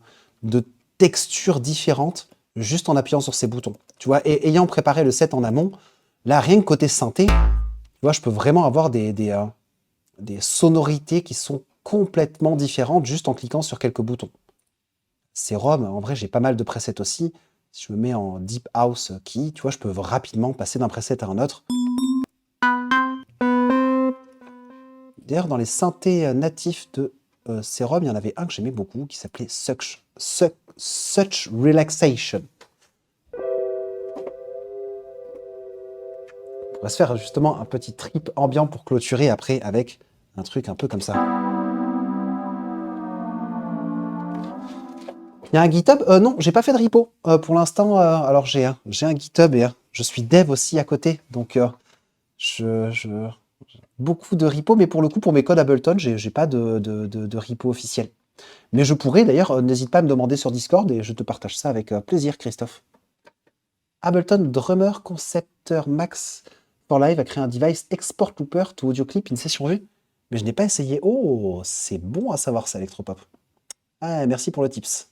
Speaker 2: textures différentes juste en appuyant sur ces boutons. Tu vois, et ayant préparé le set en amont, là, rien que côté synthé, tu vois, je peux vraiment avoir des sonorités qui sont complètement différentes juste en cliquant sur quelques boutons. Serum, en vrai, j'ai pas mal de presets aussi. Si je me mets en Deep House Key, tu vois, je peux rapidement passer d'un preset à un autre. D'ailleurs, dans les synthés natifs de Serum, il y en avait un que j'aimais beaucoup qui s'appelait Such Relaxation. On va se faire justement un petit trip ambiant pour clôturer après avec un truc un peu comme ça. Il y a un GitHub? Non, j'ai pas fait de repo. Pour l'instant, alors j'ai un GitHub et je suis dev aussi à côté. Donc, beaucoup de repo, mais pour le coup, pour mes codes Ableton, j'ai pas de repo officiel. Mais je pourrais d'ailleurs, n'hésite pas à me demander sur Discord et je te partage ça avec plaisir, Christophe. Ableton Drummer Concepteur Max for Live a créé un device Export Looper to Audio Clip in Session Vue. Mais je n'ai pas essayé. Oh, c'est bon à savoir ça, Electropop. Ah, merci pour le tips.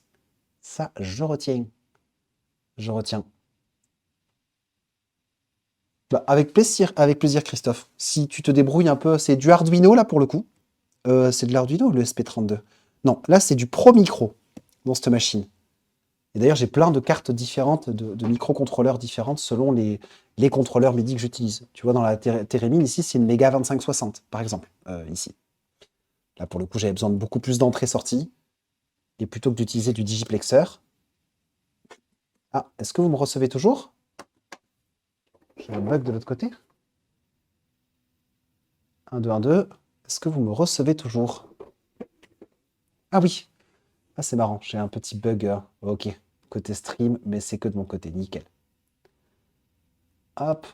Speaker 2: Ça, je retiens. Je retiens. Bah, avec plaisir, Christophe. Si tu te débrouilles un peu, c'est du Arduino là pour le coup. C'est de l'Arduino ou le SP32? Non, là c'est du Pro Micro dans cette machine. Et d'ailleurs, j'ai plein de cartes différentes, de microcontrôleurs différentes selon les contrôleurs MIDI que j'utilise. Tu vois, dans la Theremin, ici, c'est une Mega 2560, par exemple, ici. Là, pour le coup, j'avais besoin de beaucoup plus d'entrée-sortie. Et plutôt que d'utiliser du digiplexeur... Ah, est-ce que vous me recevez toujours? J'ai un bug de l'autre côté. 1, 2, 1, 2. Est-ce que vous me recevez toujours? Ah oui. Ah, c'est marrant, j'ai un petit bug. Ok, côté stream, mais c'est que de mon côté, nickel. Hop.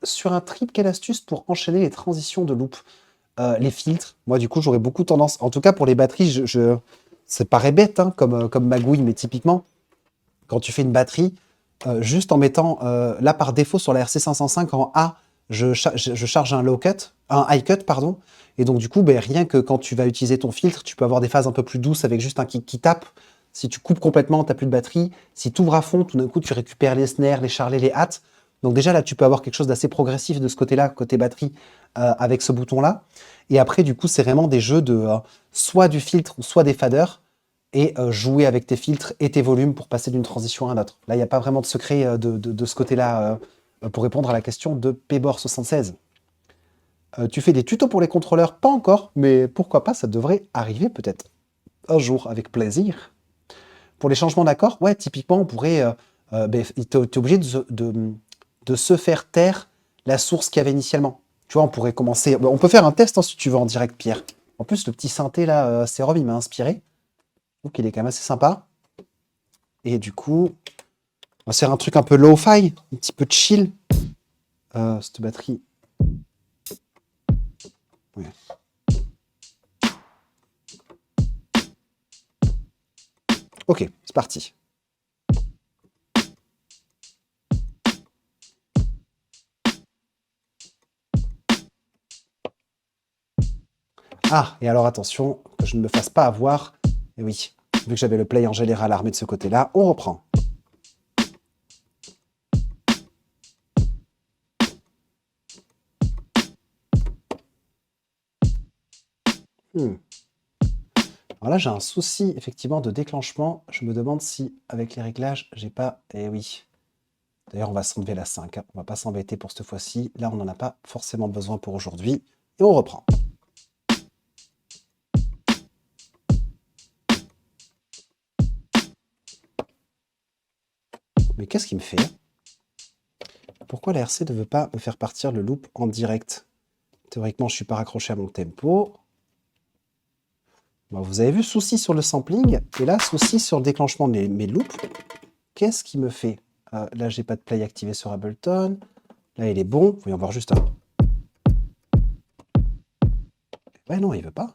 Speaker 2: Sur un trip, quelle astuce pour enchaîner les transitions de loop? Les filtres. Moi, du coup, j'aurais beaucoup tendance. En tout cas, pour les batteries, ça paraît bête hein, comme magouille, mais typiquement, quand tu fais une batterie, juste en mettant là par défaut sur la RC505 en A, je charge un low cut, un high cut, pardon. Et donc, du coup, ben, rien que quand tu vas utiliser ton filtre, tu peux avoir des phases un peu plus douces avec juste un kick qui tape. Si tu coupes complètement, tu n'as plus de batterie. Si tu ouvres à fond, tout d'un coup, tu récupères les snares, les charlets, les hats. Donc déjà, là, tu peux avoir quelque chose d'assez progressif de ce côté-là, côté batterie, avec ce bouton-là. Et après, du coup, c'est vraiment des jeux de soit du filtre ou soit des faders et jouer avec tes filtres et tes volumes pour passer d'une transition à une autre. Là, il n'y a pas vraiment de secret de ce côté-là pour répondre à la question de Pbor76. Tu fais des tutos pour les contrôleurs? Pas encore, mais pourquoi pas, ça devrait arriver peut-être un jour, avec plaisir. Pour les changements d'accords, ouais, typiquement, on pourrait... t'es obligé de se faire taire la source qu'il y avait initialement. Tu vois, on pourrait commencer... On peut faire un test hein, si tu veux en direct, Pierre. En plus, le petit synthé, là, Serum, il m'a inspiré. Donc, il est quand même assez sympa. Et du coup, on va faire un truc un peu lo-fi, un petit peu chill. Cette batterie... Ouais. Ok, c'est parti. Ah, et alors attention, que je ne me fasse pas avoir. Et oui, vu que j'avais le play en général armé de ce côté-là, on reprend. Alors là, j'ai un souci effectivement de déclenchement. Je me demande si, avec les réglages, j'ai pas... Eh oui. D'ailleurs, on va s'enlever la 5. Hein. On va pas s'embêter pour cette fois-ci. Là, on n'en a pas forcément besoin pour aujourd'hui. Et on reprend. Mais qu'est-ce qu'il me fait? Pourquoi la RC ne veut pas me faire partir le loop en direct? Théoriquement, je ne suis pas raccroché à mon tempo. Bon, vous avez vu, souci sur le sampling. Et là, souci sur le déclenchement de mes loops. Qu'est-ce qui me fait? Là, j'ai pas de play activé sur Ableton. Là, il est bon. Voyons voir juste un. Ouais, non, il veut pas.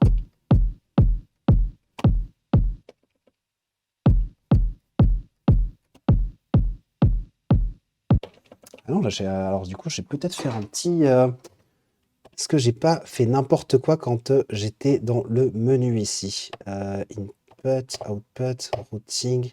Speaker 2: Ah non, là, alors du coup, je vais peut-être faire un petit... Est-ce que j'ai pas fait n'importe quoi quand j'étais dans le menu ici? Input, output, routing.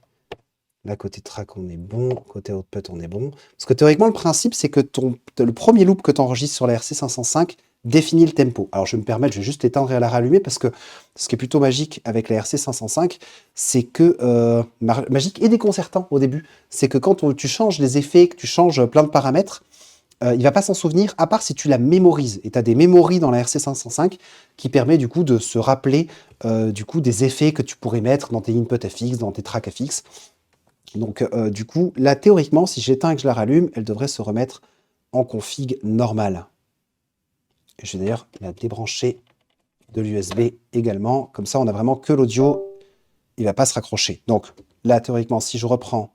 Speaker 2: Là, côté track, on est bon. Côté output, on est bon. Parce que théoriquement, le principe, c'est que le premier loop que tu enregistres sur la RC505 définit le tempo. Alors, je vais me permettre, je vais juste l'éteindre et la rallumer parce que ce qui est plutôt magique avec la RC505, c'est que, magique et déconcertant au début, c'est que quand tu changes les effets, que tu changes plein de paramètres, il va pas s'en souvenir, à part si tu la mémorises. Et tu as des mémories dans la RC505 qui permet du coup de se rappeler du coup des effets que tu pourrais mettre dans tes inputs FX, dans tes tracks FX. Donc du coup, là, théoriquement, si j'éteins et que je la rallume, elle devrait se remettre en config normale. Et je vais d'ailleurs la débrancher de l'USB également. Comme ça, on a vraiment que l'audio. Il ne va pas se raccrocher. Donc là, théoriquement, si je reprends...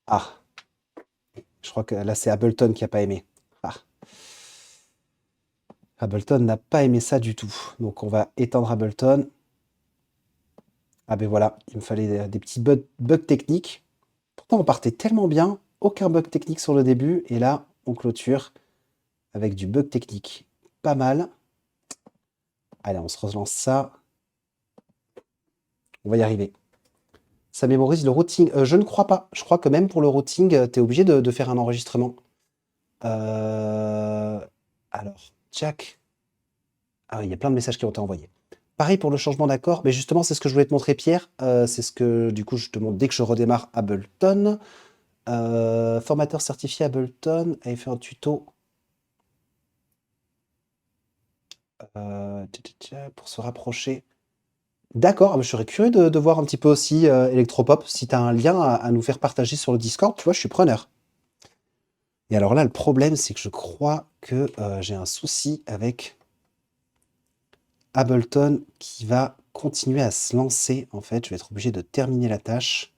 Speaker 2: Ah, je crois que là, c'est Ableton qui n'a pas aimé. Ah. Ableton n'a pas aimé ça du tout. Donc on va éteindre Ableton. Ah ben voilà, il me fallait des petits bugs techniques. Pourtant, on partait tellement bien. Aucun bug technique sur le début. Et là, on clôture avec du bug technique. Pas mal. Allez, on se relance ça. On va y arriver. Ça mémorise le routing. Je ne crois pas. Je crois que même pour le routing, tu es obligé de faire un enregistrement. Alors, Jack. Ah oui, il y a plein de messages qui ont été envoyés. Pareil pour le changement d'accord. Mais justement, c'est ce que je voulais te montrer, Pierre. C'est ce que, du coup, je te montre dès que je redémarre Ableton. Formateur certifié Ableton avait fait un tuto pour se rapprocher. D'accord, je serais curieux de voir un petit peu aussi Electropop, si tu as un lien à nous faire partager sur le Discord, tu vois, je suis preneur. Et alors là, le problème, c'est que je crois que j'ai un souci avec Ableton qui va continuer à se lancer. En fait, je vais être obligé de terminer la tâche.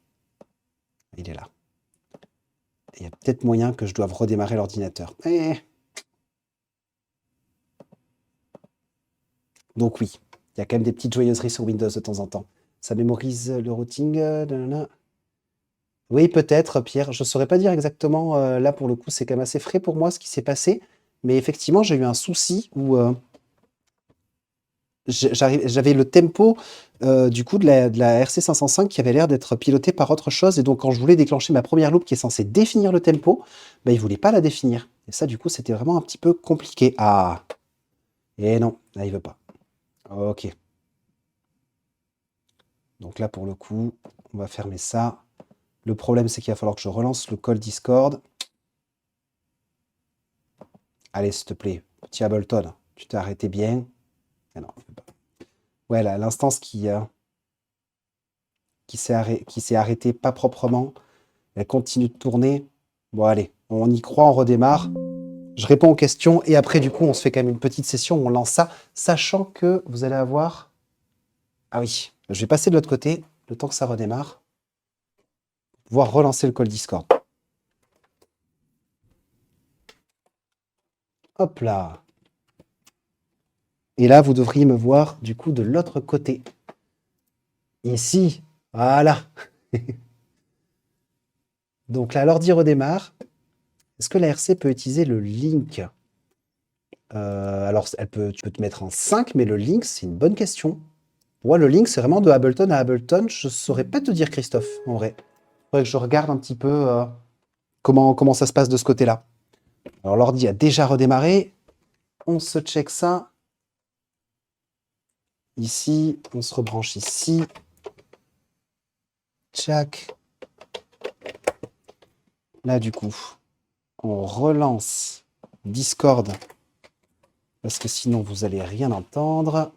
Speaker 2: Il est là. Il y a peut-être moyen que je doive redémarrer l'ordinateur. Donc oui, il y a quand même des petites joyeuseries sur Windows de temps en temps. Ça mémorise le routing. Oui, peut-être, Pierre. Je ne saurais pas dire exactement. Là, pour le coup, c'est quand même assez frais pour moi ce qui s'est passé. Mais effectivement, j'ai eu un souci où j'avais le tempo du coup de la RC505 qui avait l'air d'être piloté par autre chose. Et donc, quand je voulais déclencher ma première loop qui est censée définir le tempo, il ne voulait pas la définir. Et ça, du coup, c'était vraiment un petit peu compliqué. Ah, et non, là, il ne veut pas. Ok. Donc là, pour le coup, on va fermer ça. Le problème, c'est qu'il va falloir que je relance le call Discord. Allez, s'il te plaît, petit Ableton, tu t'es arrêté bien. Ah non, ouais, là, l'instance qui s'est arrêtée pas proprement, elle continue de tourner. Bon, allez, on y croit, on redémarre. Je réponds aux questions et après, du coup, on se fait quand même une petite session où on lance ça, sachant que vous allez avoir... Ah oui, je vais passer de l'autre côté, le temps que ça redémarre, pouvoir relancer le call Discord. Hop là. Et là, vous devriez me voir, du coup, de l'autre côté. Ici, voilà. Donc là, l'ordi redémarre. Est-ce que la RC peut utiliser le link? Alors, tu peux te mettre en 5, mais le link, c'est une bonne question. Moi, le link, c'est vraiment de Ableton à Ableton. Je ne saurais pas te dire, Christophe, en vrai. Il faudrait que je regarde un petit peu comment ça se passe de ce côté-là. Alors, l'ordi a déjà redémarré. On se check ça. Ici, on se rebranche ici. Tchac. Là, du coup, on relance Discord parce que sinon, vous allez rien entendre.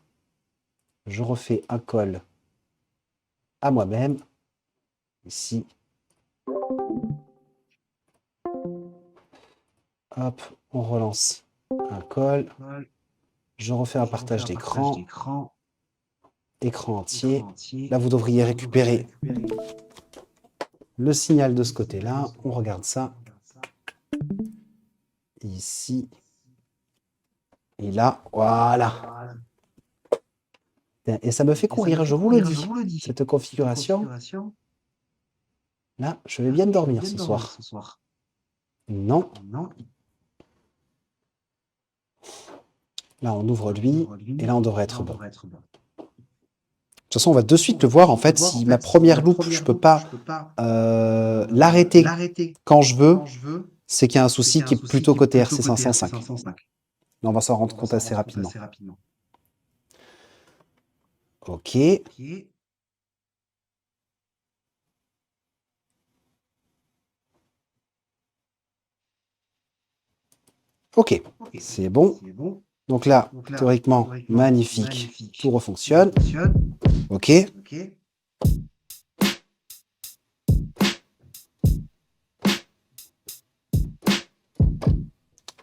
Speaker 2: Je refais un call à moi-même. Ici. Hop, on relance un call. Je refais un partage d'écran. Écran entier. Là, vous devriez récupérer le signal de ce côté-là. On regarde ça. Ici. Et là, voilà. Et ça me fait courir, je vous le dis. Cette configuration. Là, je vais bien dormir ce soir. Non. Là, on ouvre lui. Et là, on devrait être bon. De toute façon, on va de suite le voir. En fait, si ma première loupe, je ne peux pas l'arrêter quand je veux, c'est qu'il y a un souci qui est plutôt côté RC505. Là, on va s'en rendre compte assez rapidement. Ok. Ok, c'est bon. Donc là, théoriquement, magnifique. Tout refonctionne. Ok.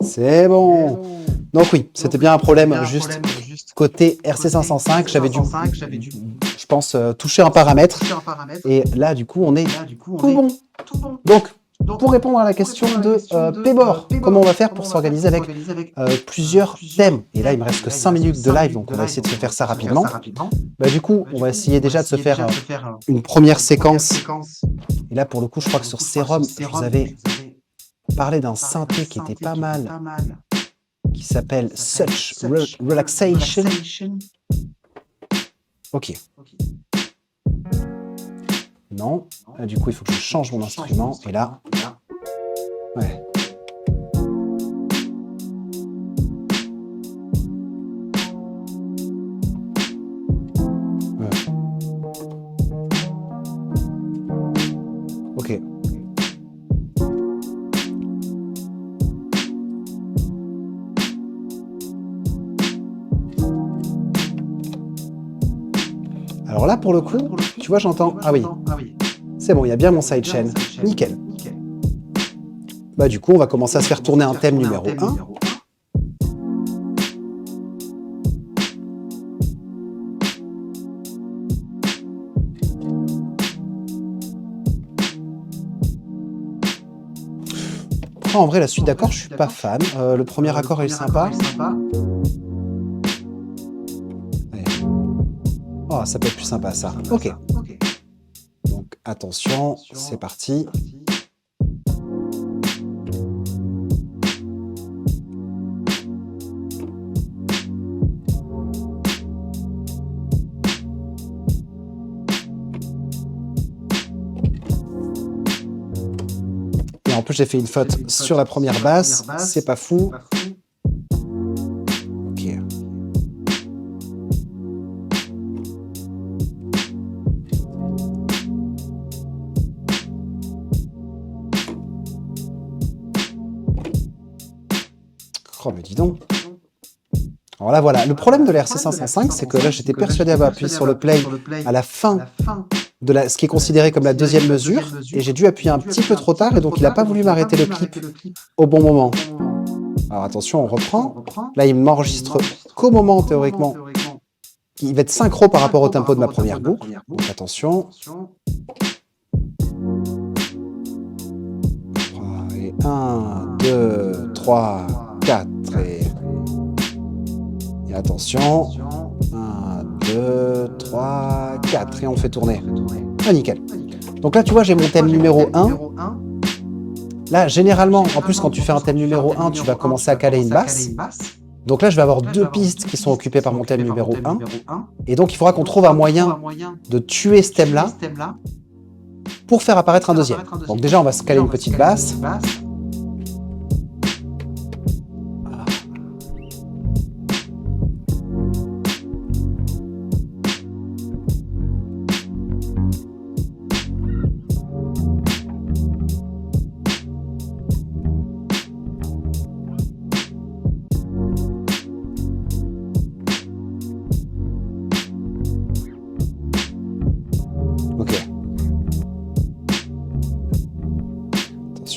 Speaker 2: C'est bon. Donc oui, c'était bien un problème juste côté RC505. J'avais dû, je pense, toucher un paramètre. Et là, du coup, on est tout bon. Donc, pour répondre à la question de Pébor, comment on va faire pour s'organiser avec plusieurs thèmes? Et là, il me reste que 5 minutes de live, donc on va essayer de se faire ça rapidement. Bah, du coup, on va essayer déjà de se faire une première séquence. Et là, pour le coup, je crois que sur Serum, je vous avais parlé d'un synthé qui était pas mal, qui s'appelle Such Relaxation. Ok. Non. Là, du coup, il faut que je change mon instrument. Et là, ouais. Ok. Alors là, pour le coup, tu vois, j'entends... Ah oui, c'est bon, il y a bien mon sidechain. Nickel. Bah du coup, on va commencer à se faire tourner un thème numéro 1. En vrai, la suite d'accords, je suis pas fan. Le premier accord est sympa. Ouais. Oh, ça peut être plus sympa, ça. Ok. Donc, attention, c'est parti. Et en plus, j'ai fait une faute sur la première basse. C'est pas fou. Ok. Oh, mais dis donc. Alors là, voilà. Le problème de la RC505, c'est que là, j'étais persuadé d'avoir appuyé sur le play à la fin de ce qui est considéré comme la deuxième mesure, et j'ai dû appuyer un petit peu trop tard, et donc il n'a pas voulu m'arrêter le clip au bon moment. Alors attention, on reprend. Là, il m'enregistre qu'au moment, théoriquement, il va être synchro par rapport au tempo de ma première boucle. Donc attention. Et 1, 2, 3, 4, et attention. 1, 2, 3, 4, et on fait tourner. Ah, nickel. Donc là, tu vois, j'ai mon thème numéro 1. Là, généralement, en plus, quand tu fais un thème numéro 1, tu vas commencer à caler une basse. Donc là, je vais avoir deux pistes qui sont occupées par mon thème numéro 1. Et donc, il faudra qu'on trouve un moyen de tuer ce thème-là pour faire apparaître un deuxième. Donc déjà, on va se caler une petite basse.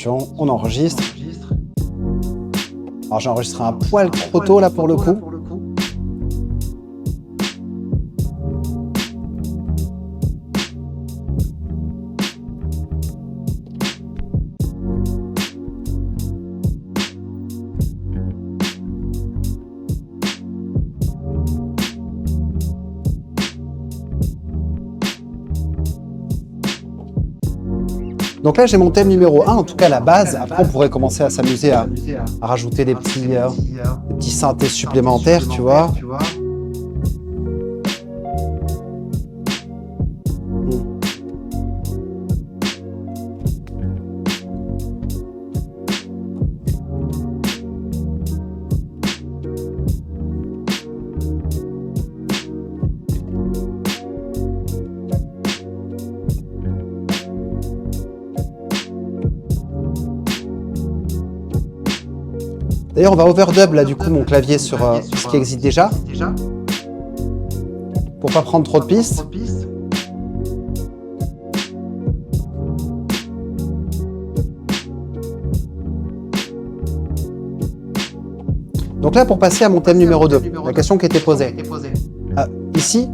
Speaker 2: Attention, on enregistre. Alors j'ai enregistré un poil trop tôt là pour le coup. Donc là, j'ai mon thème numéro 1, en tout cas la base. Après, on pourrait commencer à s'amuser à rajouter des petits synthés supplémentaires, tu vois. D'ailleurs, on va overdub là du coup mon clavier sur ce qui existe déjà, pour pas prendre trop de pistes. Donc là, pour passer à mon thème numéro 2, la question qui était posée. Ici,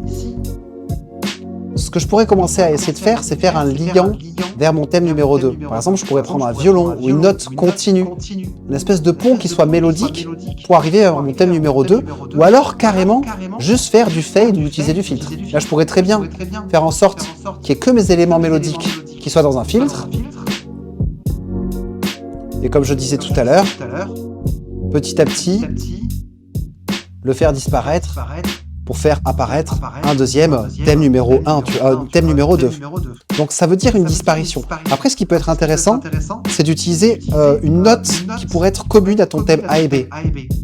Speaker 2: ce que je pourrais commencer à essayer de faire, c'est faire un liant vers mon thème numéro 2. Par exemple, je pourrais prendre un violon ou une note continue, une espèce de pont qui soit mélodique pour arriver à mon thème numéro 2, ou alors carrément juste faire du fade ou utiliser du filtre. Là, je pourrais très bien faire en sorte qu'il n'y ait que mes éléments mélodiques qui soient dans un filtre. Et comme je disais tout à l'heure, petit à petit, le faire disparaître pour faire apparaître un deuxième thème numéro 1, thème numéro 2. Donc ça veut dire une disparition. Après, ce qui peut être intéressant, c'est d'utiliser une note qui pourrait être commune à ton thème A et B.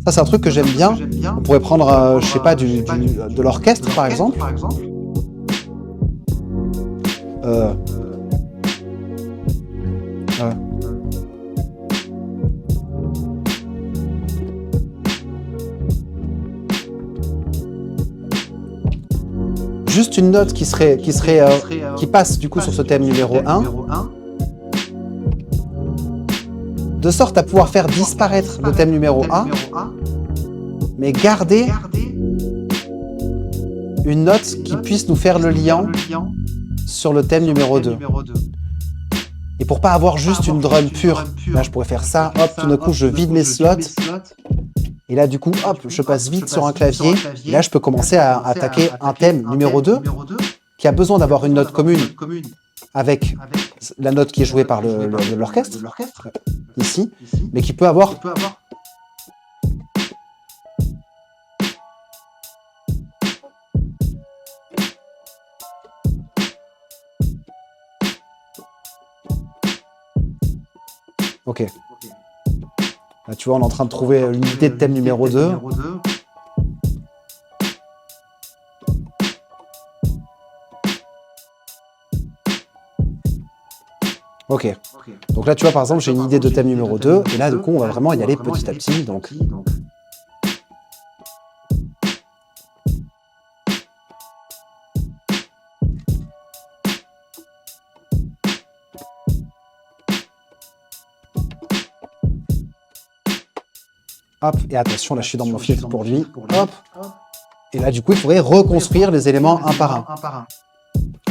Speaker 2: Ça, c'est un truc que j'aime bien. On pourrait prendre, je sais pas, de l'orchestre, par exemple. Juste une note qui passe du coup sur ce thème numéro 1, de sorte à pouvoir faire disparaître le thème numéro 1, mais garder une note qui puisse nous faire le lien sur le thème numéro 2. Et pour pas avoir juste une drum pure, là je pourrais faire ça, hop, tout d'un coup je vide mes slots. Et là, du coup, hop, je passe vite sur un clavier. Et là, je peux commencer à attaquer un thème numéro 2 qui a besoin d'avoir une note commune avec la note qui est jouée par l'orchestre, ici, mais qui peut avoir... Ok. Là, tu vois, on est en train de trouver l'unité de thème numéro 2. Ok. Donc là, tu vois, par exemple, j'ai une idée de thème numéro 2. Et là, du coup, on va vraiment y aller petit à petit. Donc... Hop, et attention, là je suis dans mon filtre pour lui. Hop. Et là, du coup, il faudrait reconstruire les éléments un par un.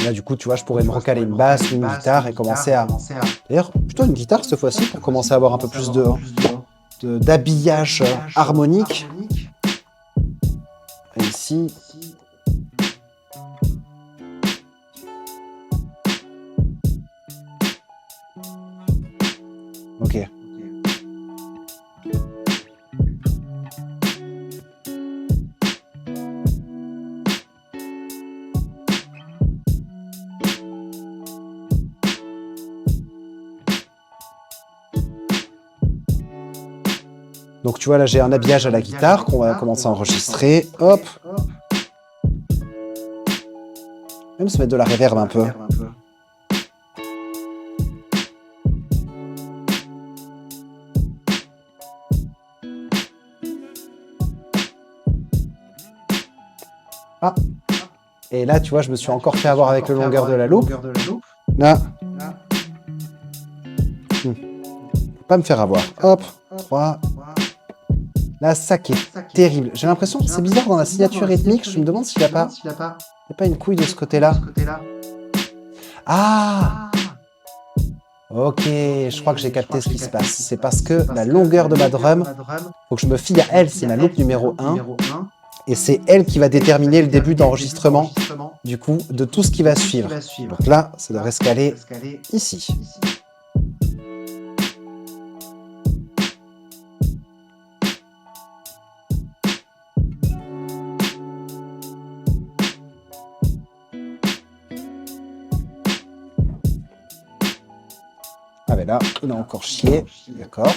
Speaker 2: Là, du coup, tu vois, je pourrais me recaler une basse, une guitare et commencer à... D'ailleurs, plutôt une guitare cette fois-ci pour commencer à avoir un peu plus d'habillage harmonique. Et ici... Ok. Donc tu vois, là j'ai un habillage à la guitare qu'on va commencer à enregistrer. Hop. Même se mettre de la reverb un peu. Ah. Et là, tu vois, je me suis encore fait avoir avec le longueur de la loupe. Là. Pas me faire avoir. Hop, 3. Là, ça qui est terrible. J'ai l'impression, c'est bizarre dans la signature rythmique, je me demande s'il n'y a pas une couille de ce côté-là. Ah! Ok, je crois que j'ai capté ce qui se passe. C'est parce que la longueur de ma drum, faut que je me fie à elle, c'est ma loupe numéro 1. Et c'est elle qui va déterminer le début d'enregistrement, du coup, de tout ce qui va suivre. Donc là, ça devrait se caler ici. Ah ben là, il a encore chié, d'accord.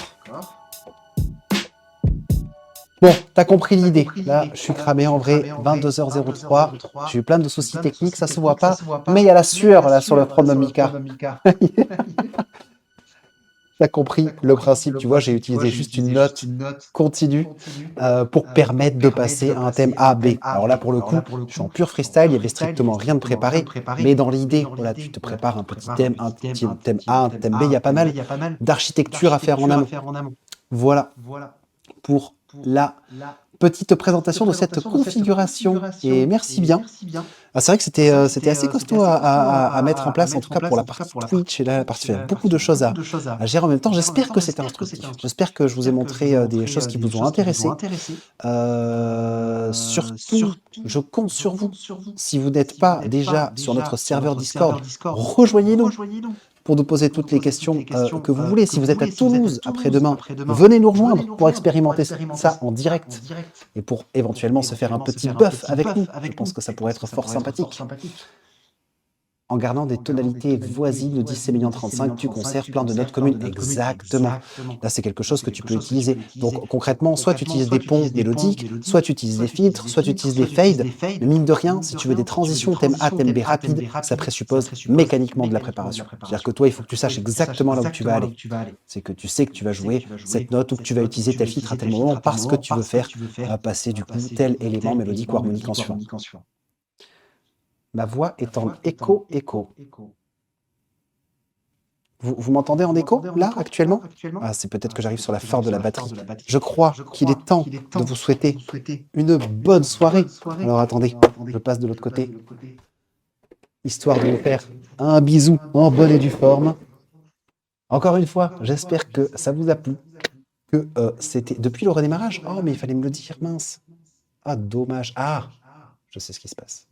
Speaker 2: Bon, t'as compris l'idée. Là, je suis cramé en vrai, 22h03. J'ai eu plein de soucis techniques, ça se voit pas. Mais il y a la sueur là sur le front de Mika. T'as compris le principe, tu vois, j'ai utilisé juste une note continue pour permettre de passer à un thème A, B. Alors là, pour le coup, je suis en pur freestyle, il n'y avait strictement rien de préparé. Mais dans l'idée, voilà, tu te prépares un petit thème, un petit thème A, un thème B, il y a pas mal d'architecture à faire en amont. Voilà pour la petite présentation de cette configuration. Et merci bien. Ah, c'est vrai que c'était assez costaud à mettre en place, en tout cas pour la partie Twitch et là, parce qu'il y a beaucoup de choses à gérer en même temps. J'espère que c'était instructif. J'espère que je vous ai montré des choses qui vous ont intéressé. Surtout, je compte sur vous. Si vous n'êtes pas déjà sur notre serveur Discord, rejoignez-nous pour nous poser toutes les questions que vous voulez. Si vous êtes à Toulouse après-demain, venez nous rejoindre pour expérimenter ça en direct et pour éventuellement se faire un petit buff avec nous. Je pense que ça pourrait être fort sympathique. En gardant des tonalités voisines de 10 35, tu conserves plein de notes communes. Exactement. Là, c'est quelque chose que tu peux utiliser. Donc, concrètement, soit tu utilises des ponts mélodiques, soit tu utilises des filtres, soit tu utilises des fades. Mais mine de rien, si tu veux des transitions thème A, thème B rapide, ça présuppose mécaniquement de la préparation. C'est-à-dire que toi, il faut que tu saches exactement là où tu vas aller. C'est que tu sais que tu vas jouer cette note ou que tu vas utiliser tel filtre à tel moment parce que tu veux faire passer du coup tel élément mélodique ou harmonique en suivant. Ma voix est en écho. Vous m'entendez en écho, là, actuellement? Ah, c'est peut-être que j'arrive sur la fin de la batterie. Je crois qu'il est temps de vous souhaiter une bonne soirée. Alors attendez, je passe de l'autre côté, histoire de vous faire un bisou en bonne et due forme. Encore une fois, j'espère que ça vous a plu, que c'était depuis le redémarrage. Oh, mais il fallait me le dire, mince. Ah, dommage. Ah, je sais ce qui se passe.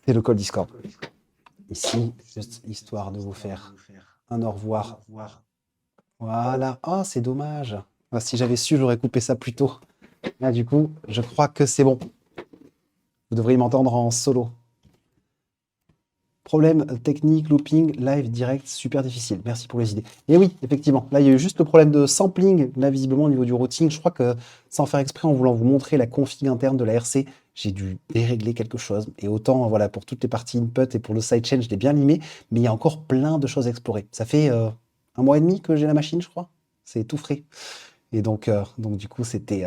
Speaker 2: C'est le call Discord. Ici, juste histoire de vous faire un au revoir. Voilà. Oh, c'est dommage. Ah, si j'avais su, j'aurais coupé ça plus tôt. Là, du coup, je crois que c'est bon. Vous devriez m'entendre en solo. Problème technique, looping, live, direct, super difficile. Merci pour les idées. Et oui, effectivement, là, il y a eu juste le problème de sampling, là, visiblement, au niveau du routing. Je crois que, sans faire exprès, en voulant vous montrer la config interne de la RC, j'ai dû dérégler quelque chose. Et autant, voilà, pour toutes les parties input et pour le sidechain, je l'ai bien limé, mais il y a encore plein de choses à explorer. Ça fait 1 mois et demi que j'ai la machine, je crois. C'est tout frais. Et donc du coup, c'était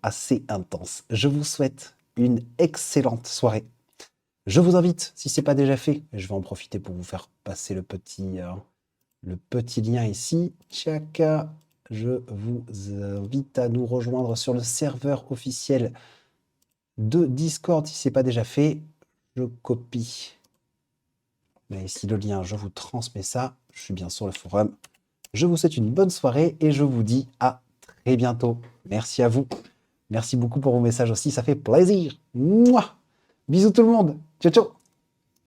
Speaker 2: assez intense. Je vous souhaite une excellente soirée. Je vous invite, si ce n'est pas déjà fait, je vais en profiter pour vous faire passer le petit lien ici. Tchaka, je vous invite à nous rejoindre sur le serveur officiel de Discord si ce n'est pas déjà fait. Je copie. Mais ici le lien, je vous transmets ça. Je suis bien sur le forum. Je vous souhaite une bonne soirée et je vous dis à très bientôt. Merci à vous. Merci beaucoup pour vos messages aussi, ça fait plaisir. Mouah. Bisous tout le monde. Ciao, ciao.